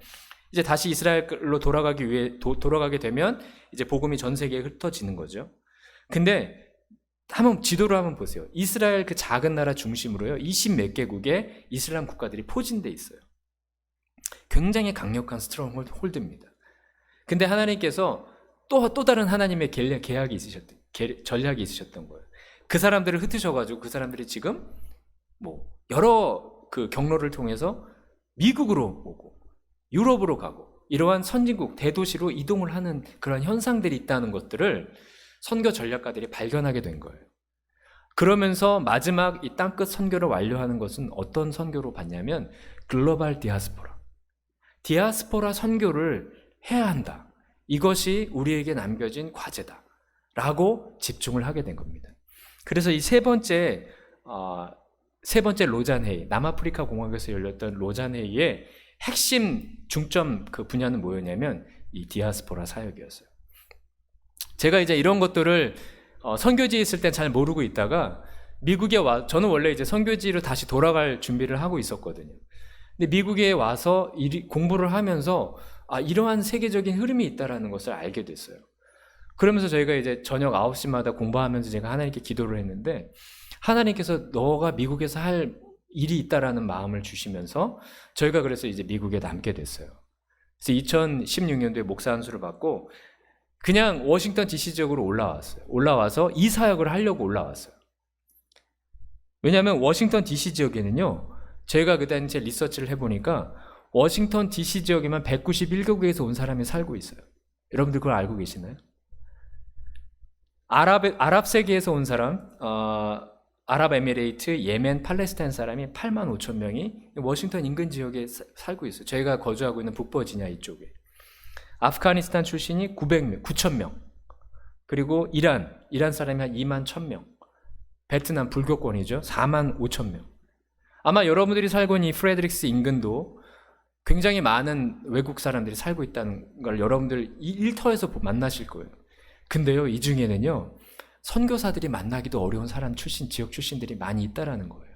이제 다시 이스라엘로 돌아가게 되면 이제 복음이 전 세계에 흩어지는 거죠. 근데 지도를 한번 보세요. 이스라엘 그 작은 나라 중심으로요 20몇 개국의 이슬람 국가들이 포진돼 있어요. 굉장히 강력한 스트롱홀드입니다. 근데 하나님께서 또 다른 하나님의 전략이 있으셨던 거예요. 그 사람들을 흩으셔가지고 그 사람들이 지금 여러 그 경로를 통해서 미국으로 오고 유럽으로 가고 이러한 선진국 대도시로 이동을 하는 그런 현상들이 있다는 것들을 선교 전략가들이 발견하게 된 거예요. 그러면서 마지막 이 땅끝 선교를 완료하는 것은 어떤 선교로 봤냐면 글로벌 디아스포라 선교를 해야 한다. 이것이 우리에게 남겨진 과제다. 라고 집중을 하게 된 겁니다. 그래서 이 세 번째 로잔 회의, 남아프리카 공화국에서 열렸던 로잔 회의의 핵심 중점 그 분야는 뭐였냐면 이 디아스포라 사역이었어요. 제가 이제 이런 것들을 선교지에 있을 땐 잘 모르고 있다가 미국에 저는 원래 이제 선교지로 다시 돌아갈 준비를 하고 있었거든요. 근데 미국에 와서 공부를 하면서 이러한 세계적인 흐름이 있다라는 것을 알게 됐어요. 그러면서 저희가 이제 저녁 9시마다 공부하면서 제가 하나님께 기도를 했는데 하나님께서 너가 미국에서 할 일이 있다라는 마음을 주시면서 저희가 그래서 이제 미국에 남게 됐어요. 그래서 2016년도에 목사 안수를 받고 그냥 워싱턴 DC 지역으로 올라왔어요. 올라와서 이 사역을 하려고 올라왔어요. 왜냐하면 워싱턴 DC 지역에는요, 제가 그 당시에 리서치를 해보니까 워싱턴 DC 지역에만 191개국에서 온 사람이 살고 있어요. 여러분들 그걸 알고 계시나요? 아랍 세계에서 온 사람, 아랍에미레이트, 예멘, 팔레스타인 사람이 8만 5천 명이 워싱턴 인근 지역에 살고 있어요. 저희가 거주하고 있는 북버지니아 이쪽에. 아프가니스탄 출신이 9천 명. 그리고 이란 사람이 한 2만 1천 명. 베트남 불교권이죠. 4만 5천 명. 아마 여러분들이 살고 있는 이 프레드릭스 인근도 굉장히 많은 외국 사람들이 살고 있다는 걸 여러분들 이 일터에서 만나실 거예요. 근데요, 이 중에는요, 선교사들이 만나기도 어려운 사람 출신, 지역 출신들이 많이 있다라는 거예요.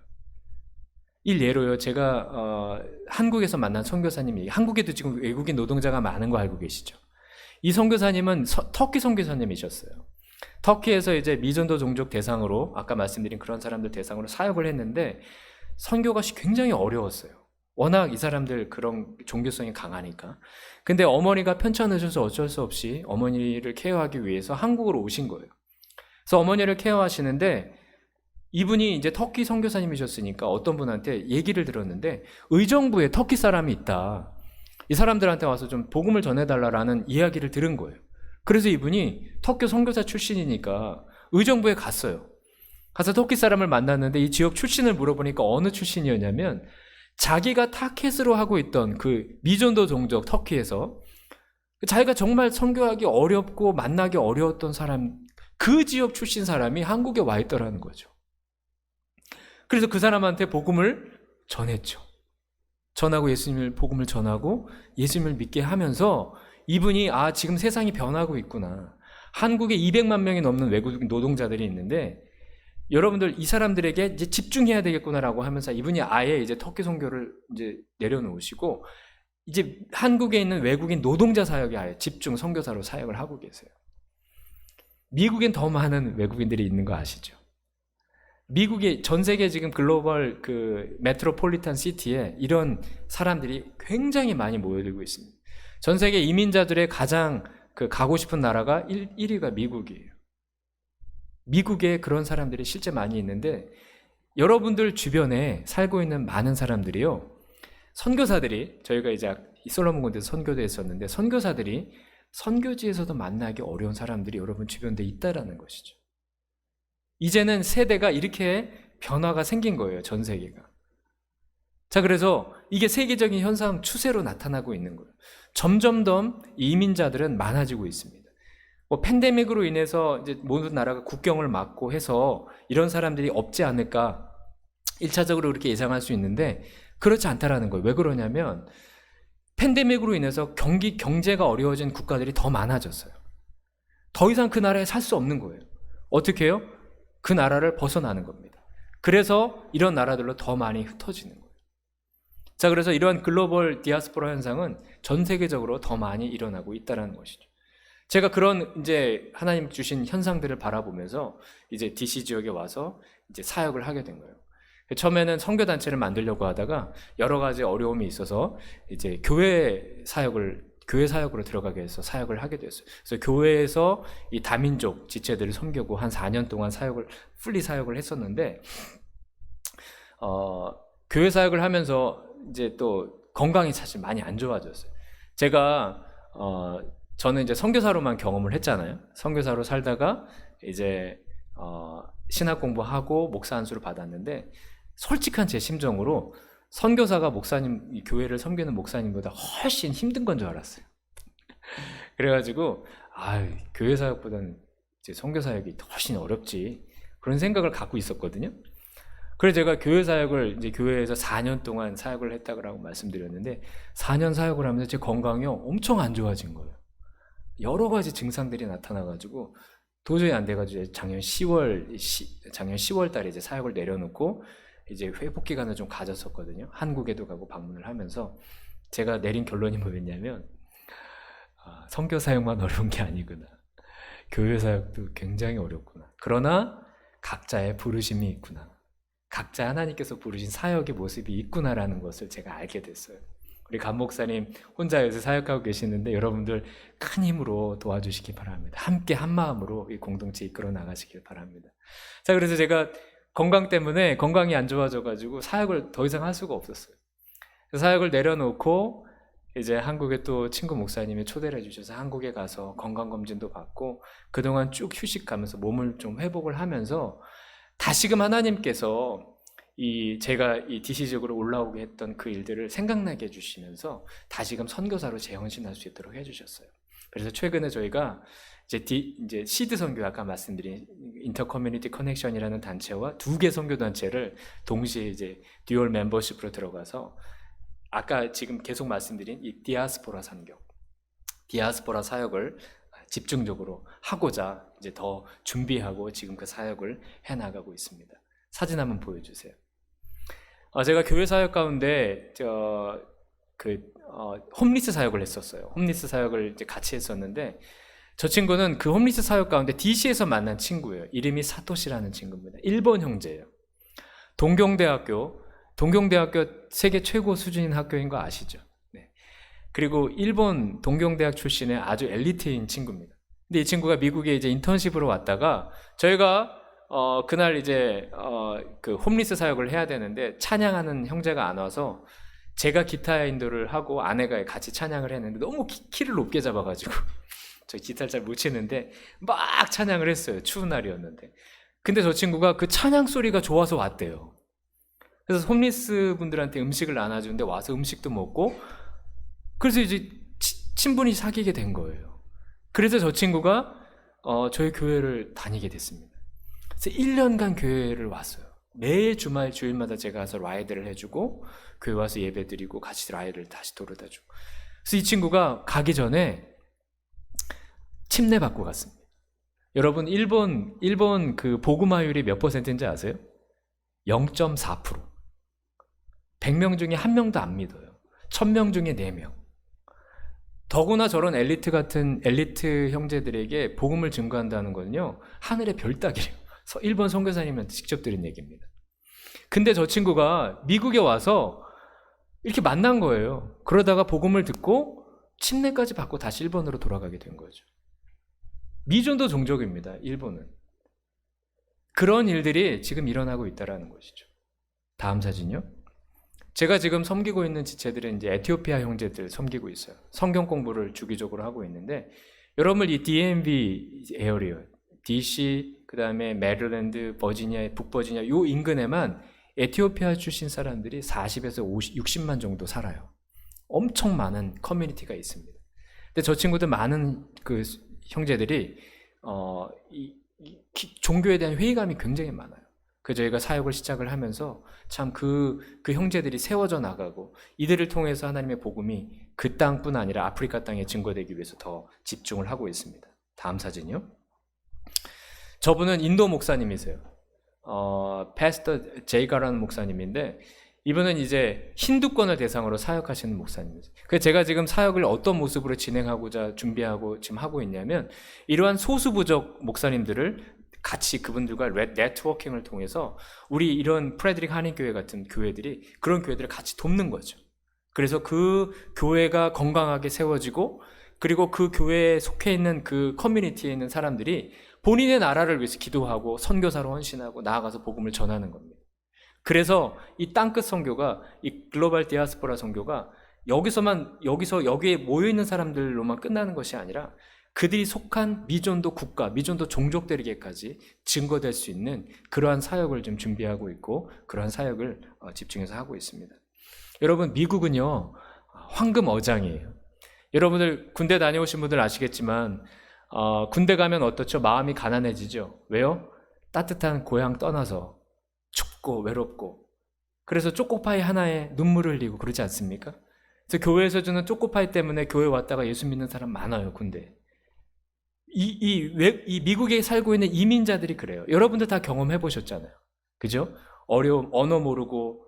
일예로요, 제가 한국에서 만난 선교사님이, 한국에도 지금 외국인 노동자가 많은 거 알고 계시죠? 이 선교사님은 터키 선교사님이셨어요. 터키에서 이제 미전도 종족 대상으로, 아까 말씀드린 그런 사람들 대상으로 사역을 했는데 선교가 굉장히 어려웠어요. 워낙 이 사람들 그런 종교성이 강하니까. 근데 어머니가 편찮으셔서 어쩔 수 없이 어머니를 케어하기 위해서 한국으로 오신 거예요. 그래서 어머니를 케어하시는데 이분이 이제 터키 선교사님이셨으니까 어떤 분한테 얘기를 들었는데 의정부에 터키 사람이 있다. 이 사람들한테 와서 좀 복음을 전해달라라는 이야기를 들은 거예요. 그래서 이분이 터키 선교사 출신이니까 의정부에 갔어요. 가서 터키 사람을 만났는데 이 지역 출신을 물어보니까 어느 출신이었냐면 자기가 타켓으로 하고 있던 그 미존도 종족 터키에서 자기가 정말 선교하기 어렵고 만나기 어려웠던 사람, 그 지역 출신 사람이 한국에 와 있더라는 거죠. 그래서 그 사람한테 복음을 전했죠. 전하고 예수님을 복음을 전하고 예수님을 믿게 하면서 이분이 지금 세상이 변하고 있구나. 한국에 200만 명이 넘는 외국 노동자들이 있는데 여러분들 이 사람들에게 이제 집중해야 되겠구나라고 하면서 이분이 아예 이제 터키 선교를 이제 내려놓으시고 이제 한국에 있는 외국인 노동자 사역에 아예 집중 선교사로 사역을 하고 계세요. 미국엔 더 많은 외국인들이 있는 거 아시죠? 미국의 전 세계 지금 글로벌 그 메트로폴리탄 시티에 이런 사람들이 굉장히 많이 모여들고 있습니다. 전 세계 이민자들의 가장 그 가고 싶은 나라가 1위가 미국이에요. 미국에 그런 사람들이 실제 많이 있는데 여러분들 주변에 살고 있는 많은 사람들이요, 선교사들이, 저희가 이제 솔로몬 군대에서 선교도 했었는데 선교사들이 선교지에서도 만나기 어려운 사람들이 여러분 주변에 있다라는 것이죠. 이제는 세대가 이렇게 변화가 생긴 거예요, 전 세계가. 자, 그래서 이게 세계적인 현상 추세로 나타나고 있는 거예요. 점점 더 이민자들은 많아지고 있습니다. 팬데믹으로 인해서 이제 모든 나라가 국경을 막고 해서 이런 사람들이 없지 않을까 1차적으로 그렇게 예상할 수 있는데 그렇지 않다라는 거예요. 왜 그러냐면 팬데믹으로 인해서 경제가 어려워진 국가들이 더 많아졌어요. 더 이상 그 나라에 살 수 없는 거예요. 어떻게 해요? 그 나라를 벗어나는 겁니다. 그래서 이런 나라들로 더 많이 흩어지는 거예요. 자, 그래서 이러한 글로벌 디아스포라 현상은 전 세계적으로 더 많이 일어나고 있다는 것이죠. 제가 그런 이제 하나님 주신 현상들을 바라보면서 이제 DC 지역에 와서 이제 사역을 하게 된 거예요. 처음에는 선교단체를 만들려고 하다가 여러 가지 어려움이 있어서 이제 교회 사역으로 들어가게 해서 사역을 하게 됐어요. 그래서 교회에서 이 다민족 지체들을 섬기고 한 4년 동안 풀리 사역을 했었는데, 교회 사역을 하면서 이제 또 건강이 사실 많이 안 좋아졌어요. 저는 이제 선교사로만 경험을 했잖아요. 선교사로 살다가 이제 신학 공부하고 목사 안수를 받았는데 솔직한 제 심정으로 선교사가 이 교회를 섬기는 목사님보다 훨씬 힘든 건 줄 알았어요. 그래가지고 교회 사역보다는 이제 선교 사역이 훨씬 어렵지, 그런 생각을 갖고 있었거든요. 그래서 제가 교회 사역을 이제 교회에서 4년 동안 사역을 했다고 말씀드렸는데 4년 사역을 하면서 제 건강이 엄청 안 좋아진 거예요. 여러 가지 증상들이 나타나가지고 도저히 안 돼가지고 작년 10월 달에 이제 사역을 내려놓고 이제 회복 기간을 좀 가졌었거든요. 한국에도 가고 방문을 하면서 제가 내린 결론이 뭐였냐면 선교 사역만 어려운 게 아니구나. 교회 사역도 굉장히 어렵구나. 그러나 각자의 부르심이 있구나. 각자 하나님께서 부르신 사역의 모습이 있구나라는 것을 제가 알게 됐어요. 우리 간 목사님 혼자 요새 사역하고 계시는데 여러분들 큰 힘으로 도와주시기 바랍니다. 함께 한 마음으로 이 공동체 이끌어 나가시길 바랍니다. 자, 그래서 제가 건강 때문에 건강이 안 좋아져가지고 사역을 더 이상 할 수가 없었어요. 사역을 내려놓고 이제 한국에 또 친구 목사님이 초대를 해주셔서 한국에 가서 건강검진도 받고 그동안 쭉 휴식하면서 몸을 좀 회복을 하면서 다시금 하나님께서 제가 이 DC적으로 올라오게 했던 그 일들을 생각나게 해주시면서 다시금 선교사로 재헌신할 수 있도록 해주셨어요. 그래서 최근에 저희가 이제 시드 선교, 아까 말씀드린 인터 커뮤니티 커넥션이라는 단체와 2개 선교 단체를 동시에 이제 듀얼 멤버십으로 들어가서 아까 지금 계속 말씀드린 이 디아스포라 선교, 디아스포라 사역을 집중적으로 하고자 이제 더 준비하고 지금 그 사역을 해나가고 있습니다. 사진 한번 보여주세요. 제가 교회 사역 가운데 홈리스 사역을 했었어요. 홈리스 사역을 이제 같이 했었는데 저 친구는 그 홈리스 사역 가운데 DC에서 만난 친구예요. 이름이 사토시라는 친구입니다. 일본 형제예요. 동경대학교 세계 최고 수준인 학교인 거 아시죠? 네. 그리고 일본 동경대학 출신의 아주 엘리트인 친구입니다. 근데 이 친구가 미국에 이제 인턴십으로 왔다가 저희가 그날 이제 그 홈리스 사역을 해야 되는데 찬양하는 형제가 안 와서 제가 기타 인도를 하고 아내가 같이 찬양을 했는데 너무 키를 높게 잡아가지고 저 기타를 잘 못 치는데 막 찬양을 했어요. 추운 날이었는데. 근데 저 친구가 그 찬양 소리가 좋아서 왔대요. 그래서 홈리스 분들한테 음식을 나눠주는데 와서 음식도 먹고 그래서 이제 친분이 사귀게 된 거예요. 그래서 저 친구가 저희 교회를 다니게 됐습니다. 그래서 1년간 교회를 왔어요. 매일 주일마다 제가 가서 라이드를 해주고 교회 와서 예배드리고 같이 라이드를 다시 돌아다주고. 그래서 이 친구가 가기 전에 침례 받고 갔습니다. 여러분 일본 그 복음화율이 몇 %인지 아세요? 0.4%. 100명 중에 1명도 안 믿어요. 1000명 중에 4명. 더구나 저런 엘리트 같은 엘리트 형제들에게 복음을 증거한다는 거는요, 하늘의 별 따기래요. 일본 선교사님한테 직접 드린 얘기입니다. 근데 저 친구가 미국에 와서 이렇게 만난 거예요. 그러다가 복음을 듣고 침례까지 받고 다시 일본으로 돌아가게 된 거죠. 미존도 종족입니다. 일본은. 그런 일들이 지금 일어나고 있다는 것이죠. 다음 사진요. 제가 지금 섬기고 있는 지체들은 이제 에티오피아 형제들 섬기고 있어요. 성경 공부를 주기적으로 하고 있는데 여러분 이 DMV 에어리어, DC, 그 다음에 메릴랜드, 버지니아, 북버지니아 요 인근에만 에티오피아 출신 사람들이 40에서 60만 정도 살아요. 엄청 많은 커뮤니티가 있습니다. 근데 저 친구들 많은 그 형제들이 종교에 대한 회의감이 굉장히 많아요. 그래서 저희가 사역을 시작을 하면서 참 그 형제들이 세워져 나가고 이들을 통해서 하나님의 복음이 그 땅뿐 아니라 아프리카 땅에 증거되기 위해서 더 집중을 하고 있습니다. 다음 사진이요. 저분은 인도 목사님이세요. 패스터 제이가라는 목사님인데 이분은 이제 힌두권을 대상으로 사역하시는 목사님이세요. 그래서 제가 지금 사역을 어떤 모습으로 진행하고자 준비하고 지금 하고 있냐면 이러한 소수부족 목사님들을 같이 그분들과 네트워킹을 통해서 우리 이런 프레드릭 한인 교회 같은 교회들이 그런 교회들을 같이 돕는 거죠. 그래서 그 교회가 건강하게 세워지고 그리고 그 교회에 속해 있는 그 커뮤니티에 있는 사람들이 본인의 나라를 위해서 기도하고 선교사로 헌신하고 나아가서 복음을 전하는 겁니다. 그래서 이 땅끝 선교가 이 글로벌 디아스포라 선교가 여기에 모여 있는 사람들로만 끝나는 것이 아니라 그들이 속한 미존도 국가, 미존도 종족들에게까지 증거될 수 있는 그러한 사역을 좀 준비하고 있고 그러한 사역을 집중해서 하고 있습니다. 여러분 미국은요 황금 어장이에요. 여러분들 군대 다녀오신 분들 아시겠지만 군대 가면 어떻죠? 마음이 가난해지죠. 왜요? 따뜻한 고향 떠나서 춥고 외롭고 그래서 초코파이 하나에 눈물을 흘리고 그러지 않습니까? 그래서 교회에서 주는 초코파이 때문에 교회 왔다가 예수 믿는 사람 많아요. 군대. 이 미국에 살고 있는 이민자들이 그래요. 여러분들 다 경험해 보셨잖아요. 그죠? 어려움, 언어 모르고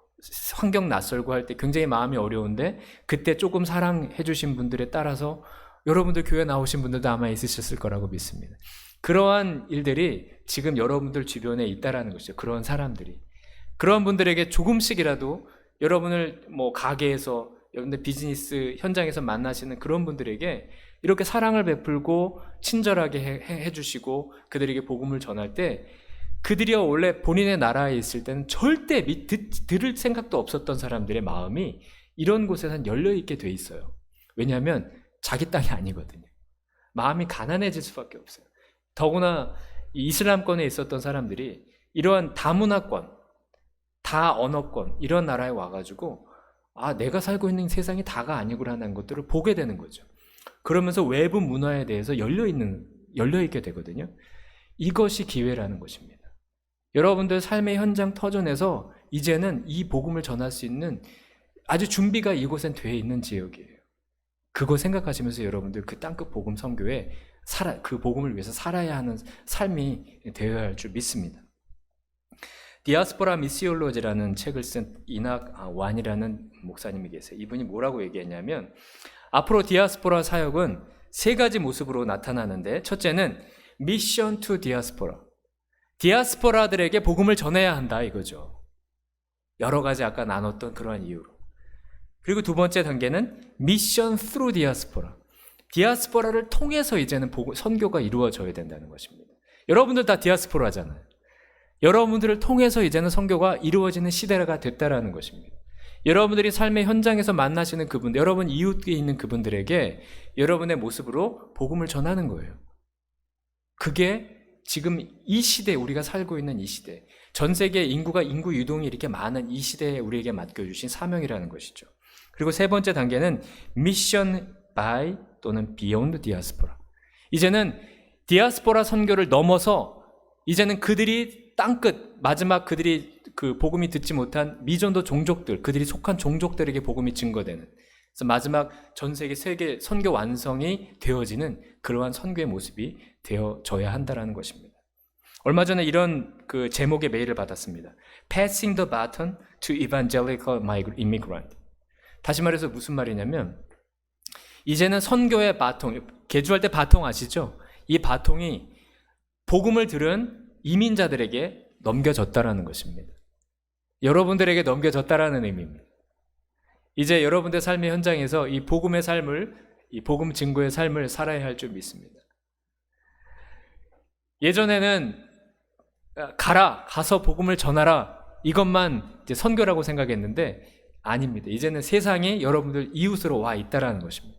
환경 낯설고 할 때 굉장히 마음이 어려운데 그때 조금 사랑해 주신 분들에 따라서 여러분들 교회 나오신 분들도 아마 있으셨을 거라고 믿습니다. 그러한 일들이 지금 여러분들 주변에 있다라는 것이죠. 그런 사람들이. 그런 분들에게 조금씩이라도 여러분을 뭐 가게에서 여러분들 비즈니스 현장에서 만나시는 그런 분들에게 이렇게 사랑을 베풀고 친절하게 해주시고 그들에게 복음을 전할 때 그들이 원래 본인의 나라에 있을 때는 절대 들을 생각도 없었던 사람들의 마음이 이런 곳에선 열려있게 돼 있어요. 왜냐하면 자기 땅이 아니거든요. 마음이 가난해질 수밖에 없어요. 더구나 이슬람권에 있었던 사람들이 이러한 다문화권, 다언어권 이런 나라에 와가지고 내가 살고 있는 세상이 다가 아니구나라는 것들을 보게 되는 거죠. 그러면서 외부 문화에 대해서 열려있게 되거든요. 이것이 기회라는 것입니다. 여러분들 삶의 현장 터전에서 이제는 이 복음을 전할 수 있는 아주 준비가 이곳엔 되어 있는 지역이에요. 그거 생각하시면서 여러분들 그 땅끝 복음 선교에 그 복음을 위해서 살아야 하는 삶이 되어야 할 줄 믿습니다. 디아스포라 미시올로지라는 책을 쓴 이낙 완이라는 목사님이 계세요. 이분이 뭐라고 얘기했냐면 앞으로 디아스포라 사역은 세 가지 모습으로 나타나는데 첫째는 미션 투 디아스포라. 디아스포라들에게 복음을 전해야 한다 이거죠. 여러 가지 아까 나눴던 그러한 이유로. 그리고 두 번째 단계는 미션 스루 디아스포라. 디아스포라를 통해서 이제는 선교가 이루어져야 된다는 것입니다. 여러분들 다 디아스포라잖아요. 여러분들을 통해서 이제는 선교가 이루어지는 시대가 됐다라는 것입니다. 여러분들이 삶의 현장에서 만나시는 그분들, 여러분 이웃에 있는 그분들에게 여러분의 모습으로 복음을 전하는 거예요. 그게 지금 이 시대, 우리가 살고 있는 이 시대, 전 세계 인구 유동이 이렇게 많은 이 시대에 우리에게 맡겨주신 사명이라는 것이죠. 그리고 세 번째 단계는 미션 바이 또는 비욘드 디아스포라. 이제는 디아스포라 선교를 넘어서 이제는 그들이 땅끝 마지막 그들이 그 복음이 듣지 못한 미전도 종족들, 그들이 속한 종족들에게 복음이 증거되는, 그래서 마지막 전 세계 선교 완성이 되어지는 그러한 선교의 모습이 되어져야 한다라는 것입니다. 얼마 전에 이런 그 제목의 메일을 받았습니다. Passing the baton to evangelical immigrant. 다시 말해서 무슨 말이냐면 이제는 선교의 바통, 개주할 때 바통 아시죠? 이 바통이 복음을 들은 이민자들에게 넘겨졌다라는 것입니다. 여러분들에게 넘겨졌다라는 의미입니다. 이제 여러분들 삶의 현장에서 이 복음의 삶을, 이 복음 증거의 삶을 살아야 할 줄 믿습니다. 예전에는 가서 복음을 전하라 이것만 이제 선교라고 생각했는데 아닙니다. 이제는 세상에 여러분들 이웃으로 와 있다라는 것입니다.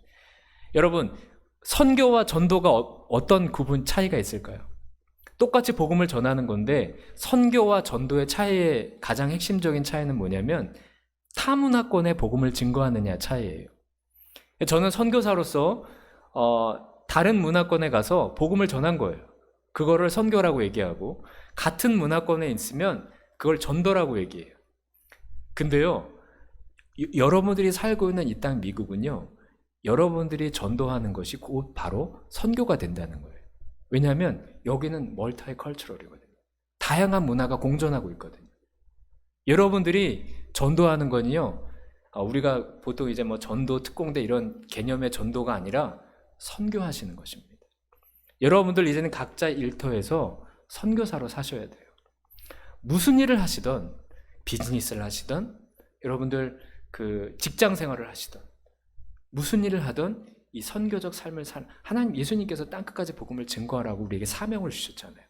여러분, 선교와 전도가 어떤 구분 차이가 있을까요? 똑같이 복음을 전하는 건데 선교와 전도의 차이의 가장 핵심적인 차이는 뭐냐면 타문화권의 복음을 증거하느냐 차이예요. 저는 선교사로서 다른 문화권에 가서 복음을 전한 거예요. 그거를 선교라고 얘기하고 같은 문화권에 있으면 그걸 전도라고 얘기해요. 근데요, 여러분들이 살고 있는 이 땅 미국은요, 여러분들이 전도하는 것이 곧 바로 선교가 된다는 거예요. 왜냐하면 여기는 멀티컬처럴이거든요. 다양한 문화가 공존하고 있거든요. 여러분들이 전도하는 건요, 우리가 보통 이제 뭐 전도 특공대 이런 개념의 전도가 아니라 선교하시는 것입니다. 여러분들 이제는 각자 일터에서 선교사로 사셔야 돼요. 무슨 일을 하시던, 비즈니스를 하시던, 여러분들 그 직장 생활을 하시던, 무슨 일을 하던 이 선교적 삶을 하나님 예수님께서 땅끝까지 복음을 증거하라고 우리에게 사명을 주셨잖아요.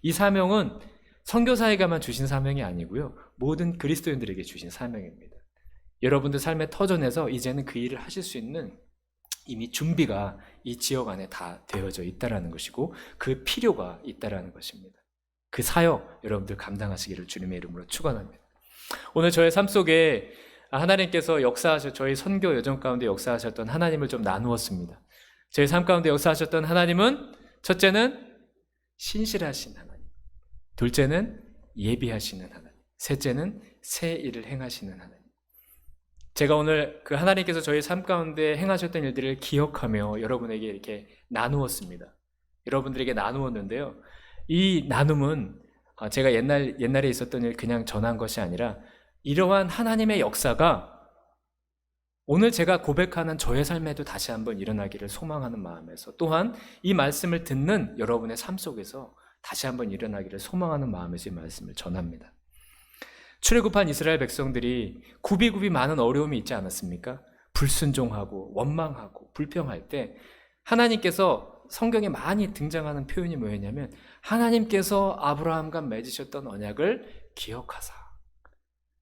이 사명은 선교사에게만 주신 사명이 아니고요, 모든 그리스도인들에게 주신 사명입니다. 여러분들 삶의 터전에서 이제는 그 일을 하실 수 있는 이미 준비가 이 지역 안에 다 되어져 있다라는 것이고 그 필요가 있다라는 것입니다. 그 사역 여러분들 감당하시기를 주님의 이름으로 축원합니다. 오늘 저의 삶 속에 하나님께서 저희 선교 여정 가운데 역사하셨던 하나님을 좀 나누었습니다. 저희 삶 가운데 역사하셨던 하나님은 첫째는 신실하신 하나님, 둘째는 예비하시는 하나님, 셋째는 새 일을 행하시는 하나님. 제가 오늘 그 하나님께서 저희 삶 가운데 행하셨던 일들을 기억하며 여러분에게 이렇게 나누었습니다. 여러분들에게 나누었는데요, 이 나눔은 제가 옛날에 있었던 일 그냥 전한 것이 아니라 이러한 하나님의 역사가 오늘 제가 고백하는 저의 삶에도 다시 한번 일어나기를 소망하는 마음에서, 또한 이 말씀을 듣는 여러분의 삶 속에서 다시 한번 일어나기를 소망하는 마음에서 이 말씀을 전합니다. 출애굽한 이스라엘 백성들이 굽이굽이 많은 어려움이 있지 않았습니까? 불순종하고 원망하고 불평할 때 하나님께서 성경에 많이 등장하는 표현이 뭐였냐면 하나님께서 아브라함과 맺으셨던 언약을 기억하사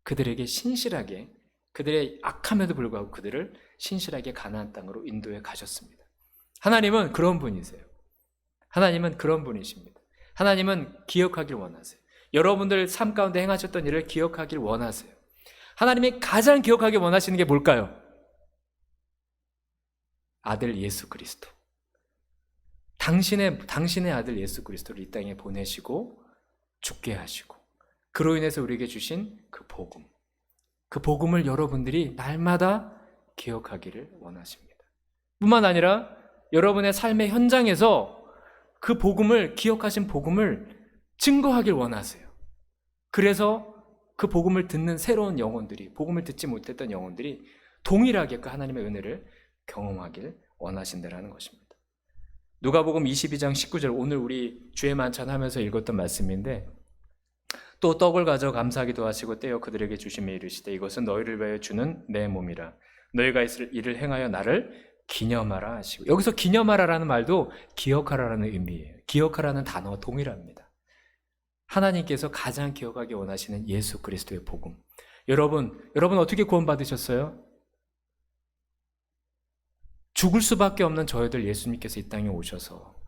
그들에게 신실하게, 그들의 악함에도 불구하고 그들을 신실하게 가나안 땅으로 인도해 가셨습니다. 하나님은 그런 분이세요. 하나님은 그런 분이십니다. 하나님은 기억하길 원하세요. 여러분들 삶 가운데 행하셨던 일을 기억하길 원하세요. 하나님이 가장 기억하길 원하시는 게 뭘까요? 아들 예수 그리스도, 당신의 아들 예수 그리스도를 이 땅에 보내시고 죽게 하시고 그로 인해서 우리에게 주신 그 복음을 여러분들이 날마다 기억하기를 원하십니다. 뿐만 아니라 여러분의 삶의 현장에서 그 복음을, 기억하신 복음을 증거하길 원하세요. 그래서 그 복음을 듣는 새로운 영혼들이, 복음을 듣지 못했던 영혼들이 동일하게 그 하나님의 은혜를 경험하길 원하신다라는 것입니다. 누가복음 22장 19절, 오늘 우리 주의 만찬하면서 읽었던 말씀인데, 또 떡을 가져 감사하기도 하시고 떼어 그들에게 주시며 이르시되 이것은 너희를 위하여 주는 내 몸이라. 너희가 있을 일을 행하여 나를 기념하라 하시고, 여기서 기념하라라는 말도 기억하라라는 의미예요. 기억하라는 단어와 동일합니다. 하나님께서 가장 기억하기 원하시는 예수 그리스도의 복음. 여러분 어떻게 구원받으셨어요? 죽을 수밖에 없는 저희들 예수님께서 이 땅에 오셔서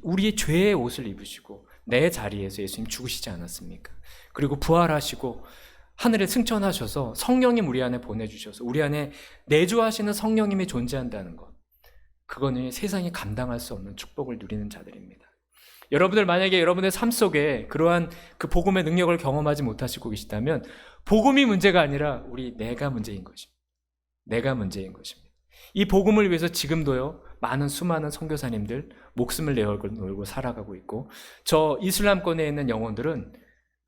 우리의 죄의 옷을 입으시고 내 자리에서 예수님 죽으시지 않았습니까? 그리고 부활하시고 하늘에 승천하셔서 성령님 우리 안에 보내주셔서 우리 안에 내주하시는 성령님이 존재한다는 것, 그거는 세상이 감당할 수 없는 축복을 누리는 자들입니다. 여러분들 만약에 여러분의 삶 속에 그러한 그 복음의 능력을 경험하지 못하시고 계시다면 복음이 문제가 아니라 내가 문제인 것입니다. 내가 문제인 것입니다. 이 복음을 위해서 지금도요, 수많은 선교사님들 목숨을 내걸고 살아가고 있고, 저 이슬람권에 있는 영혼들은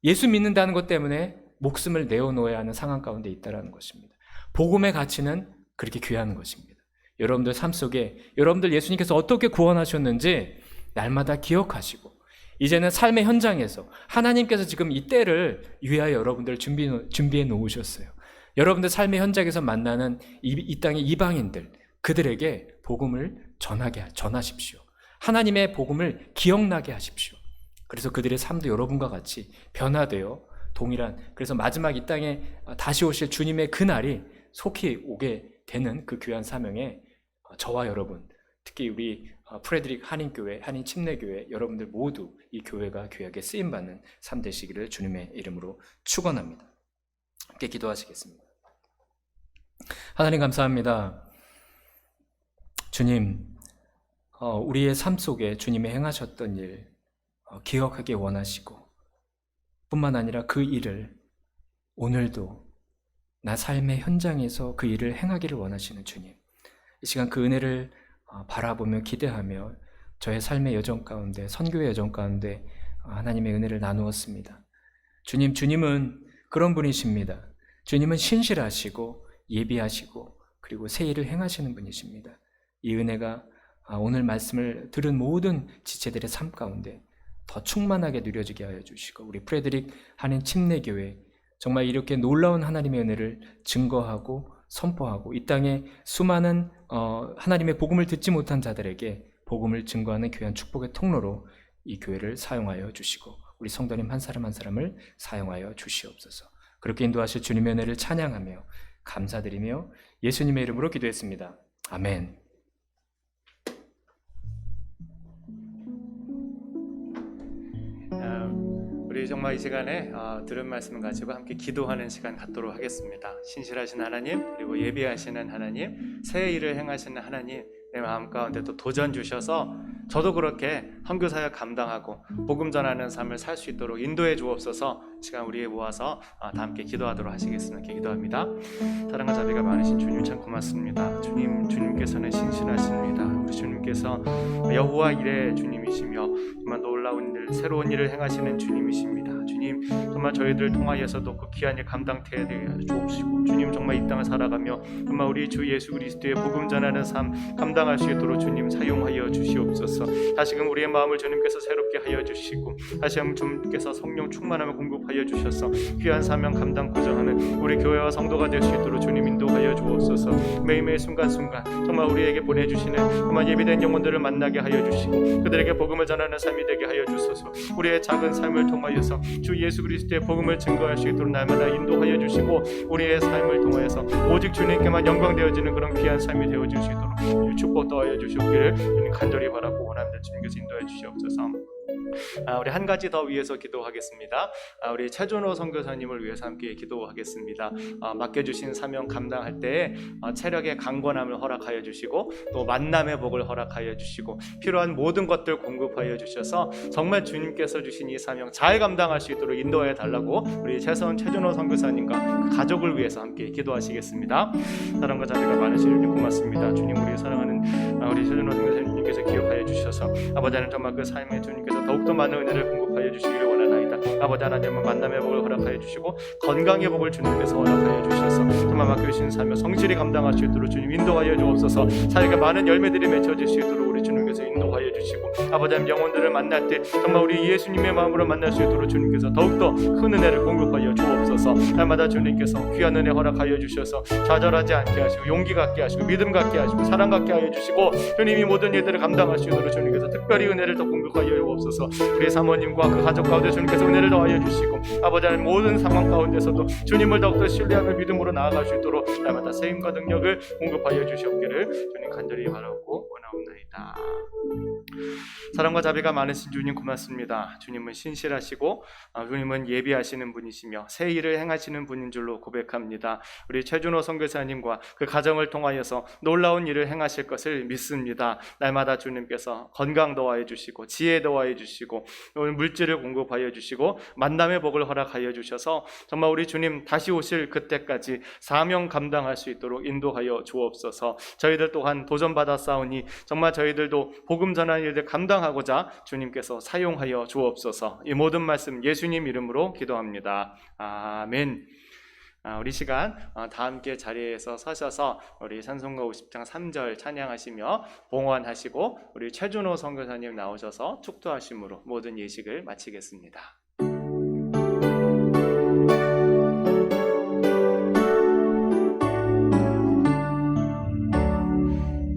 예수 믿는다는 것 때문에 목숨을 내어놓아야 하는 상황 가운데 있다는 것입니다. 복음의 가치는 그렇게 귀한 것입니다. 여러분들 삶 속에 여러분들 예수님께서 어떻게 구원하셨는지 날마다 기억하시고, 이제는 삶의 현장에서 하나님께서 지금 이 때를 위하여 여러분들 준비해 놓으셨어요. 여러분들 삶의 현장에서 만나는 이 땅의 이방인들, 그들에게 복음을 전하십시오. 하나님의 복음을 기억나게 하십시오. 그래서 그들의 삶도 여러분과 같이 변화되어 그래서 마지막 이 땅에 다시 오실 주님의 그날이 속히 오게 되는 그 귀한 사명에 저와 여러분, 특히 우리 프레드릭 한인교회, 한인침례교회 여러분들 모두 이 교회가 귀하게 쓰임받는 삶 되시기를 주님의 이름으로 축원합니다. 함께 기도하시겠습니다. 하나님 감사합니다. 주님, 우리의 삶 속에 주님이 행하셨던 일 기억하기 원하시고, 뿐만 아니라 그 일을 오늘도 나 삶의 현장에서 그 일을 행하기를 원하시는 주님, 이 시간 그 은혜를 바라보며 기대하며 저의 삶의 여정 가운데, 선교의 여정 가운데 하나님의 은혜를 나누었습니다. 주님은 그런 분이십니다. 주님은 신실하시고 예비하시고 그리고 새 일을 행하시는 분이십니다. 이 은혜가 오늘 말씀을 들은 모든 지체들의 삶 가운데 더 충만하게 누려지게 하여 주시고, 우리 프레드릭 한인 침례교회 정말 이렇게 놀라운 하나님의 은혜를 증거하고 선포하고 이 땅에 수많은 하나님의 복음을 듣지 못한 자들에게 복음을 증거하는 귀한 축복의 통로로 이 교회를 사용하여 주시고 우리 성도님 한 사람 한 사람을 사용하여 주시옵소서. 그렇게 인도하실 주님의 은혜를 찬양하며 감사드리며 예수님의 이름으로 기도했습니다. 아멘. 우리 정말 이 시간에 들은 말씀을 가지고 함께 기도하는 시간 갖도록 하겠습니다. 신실하신 하나님, 그리고 예비하시는 하나님, 새 일을 행하시는 하나님, 내 마음 가운데 또 도전 주셔서 저도 그렇게 선교사역 감당하고 복음 전하는 삶을 살 수 있도록 인도해 주옵소서. 시간 우리에 모아서 다 함께 기도하도록 하시겠습니다. 이렇게 기도합니다. 사랑과 자비가 많으신 주님 참 고맙습니다. 주님께서는 신실하십니다. 우리 주님께서 여호와 일의 주님이시며 정말 놀라운 일, 새로운 일을 행하시는 주님이십니다. 주님 정말 저희들 통하여서도 그 귀한 일 감당되게 주옵시고, 주님 정말 이 땅을 살아가며 정말 우리 주 예수 그리스도의 복음 전하는 삶 감당할 수 있도록 주님 사용하여 주시옵소서. 다시금 우리의 마음을 주님께서 새롭게 하여 주시고, 다시금 주님께서 성령 충만함을 공급하여 주셔서 귀한 사명 감당코자 하는 우리 교회와 성도가 될 수 있도록 주님 인도하여 주옵소서. 매일매일 순간순간 정말 우리에게 보내주시는 정말 예비된 영혼들을 만나게 하여 주시고 그들에게 복음을 전하는 삶이 되게 하여 주소서. 우리의 작은 삶을 통하여서 주 예수 그리스도의 복음을 증거할 수 있도록 날마다 인도하여 주시고, 우리의 삶을 통하여서 오직 주님께만 영광되어지는 그런 귀한 삶이 되어 주시도록 축복 더하여 주시기를 주님 간절히 바라고 원합니다. 주님께서 인도해 주시옵소서. 우리 한 가지 더 위해서 기도하겠습니다. 우리 최준호 선교사님을 위해서 함께 기도하겠습니다. 맡겨주신 사명 감당할 때에 체력의 강건함을 허락하여 주시고 또 만남의 복을 허락하여 주시고 필요한 모든 것들 공급하여 주셔서 정말 주님께서 주신 이 사명 잘 감당할 수 있도록 인도하여 달라고 우리 최준호 선교사님과 그 가족을 위해서 함께 기도하시겠습니다. 사랑과 자비가 많으신 주님 고맙습니다. 주님, 우리 사랑하는 우리 최준호 선교사님께서 기억하여 주셔서 아버지 하나님, 정말 그 삶에 주님께서 더욱더 많은 은혜를 공급하여 주시기를 원하나이다. 아버지 하나님은 만남의 복을 허락하여 주시고 건강의 복을 주님께서 허락하여 주셔서 정말 맡겨주신 삶을 성실히 감당할 수 있도록 주님 인도하여 주옵소서. 사역에 많은 열매들이 맺혀질 수 있도록 우리 주님께서 인도하여 주시고 아버지 하나님, 영혼들을 만날 때 정말 우리 예수님의 마음으로 만날 수 있도록 주님께서 더욱더 큰 은혜를 공급하여 주옵소서. 날마다 주님께서 귀한 은혜 허락하여 주셔서 좌절하지 않게 하시고 용기 갖게 하시고 믿음 갖게 하시고 사랑 갖게 하여 주시고 주님이 모든 일들을 감당할 수 있도록 주님께서 특별히 은혜를 더 공급하여 주옵소서. 우리 사모님과 그 가족 가운데 주님께서 은혜를 더하여 주시고 아버지 하나님, 모든 상황 가운데서도 주님을 더욱더 신뢰하며 믿음으로 나아갈 수 있도록 날마다 세임과 능력을 공급하여 주시옵기를 주님 간절히 바라고 원하옵나이다. 사랑과 자비가 많으신 주님 고맙습니다. 주님은 신실하시고 주님은 예비하시는 분이시며 새 일을 행하시는 분인 줄로 고백합니다. 우리 최준호 선교사님과 그 가정을 통하여서 놀라운 일을 행하실 것을 믿습니다. 날마다 주님께서 건강 더하여 주시고 지혜 더하여 주시고 물질을 공급하여 주시고 만남의 복을 허락하여 주셔서 정말 우리 주님 다시 오실 그때까지 사명 감당할 수 있도록 인도하여 주옵소서. 저희들 또한 도전받아 싸우니 정말 저희들도 복음 전하는 일들 감당하고자 주님께서 사용하여 주옵소서. 이 모든 말씀 예수님 이름으로 기도합니다. 아멘. 우리 시간 다 함께 자리에서 서셔서 우리 찬송가 50장 3절 찬양하시며 봉헌하시고 우리 최준호 선교사님 나오셔서 축도하심으로 모든 예식을 마치겠습니다.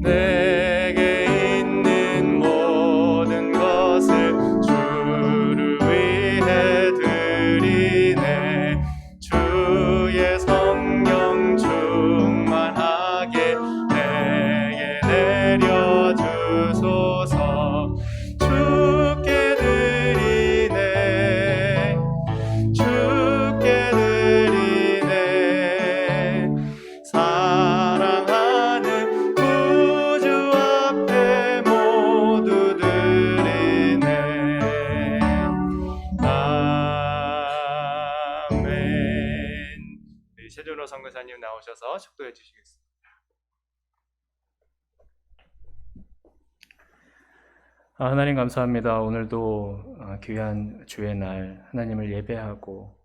내게 있는 모든 것을 주를 위해 드리네. 주의 성령 충만하게 내게 내려주소서. 주께 드리네. 주께 드리네. 사랑하는 구주 앞에 모두 드리네. 아멘. 우리 최준호 선교사님 나오셔서 축도해 주시겠습니다. 하나님 감사합니다. 오늘도 귀한 주의 날 하나님을 예배하고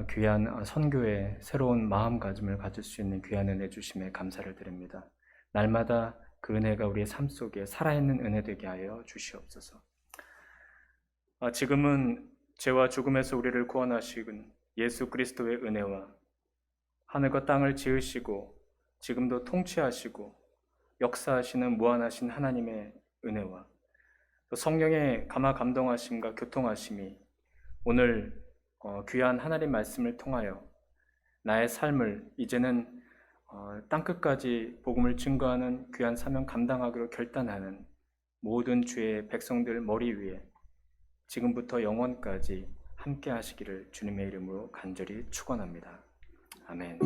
귀한 선교의 새로운 마음가짐을 가질 수 있는 귀한 은혜 주심에 감사를 드립니다. 날마다 그 은혜가 우리의 삶 속에 살아있는 은혜 되게 하여 주시옵소서. 지금은 죄와 죽음에서 우리를 구원하시는 예수 그리스도의 은혜와 하늘과 땅을 지으시고 지금도 통치하시고 역사하시는 무한하신 하나님의 은혜와 또 성령의 감화 감동하심과 교통하심이 오늘 귀한 하나님 말씀을 통하여 나의 삶을 이제는 땅끝까지 복음을 증거하는 귀한 사명 감당하기로 결단하는 모든 주의 백성들 머리 위에 지금부터 영원까지 함께 하시기를 주님의 이름으로 간절히 축원합니다. 아멘.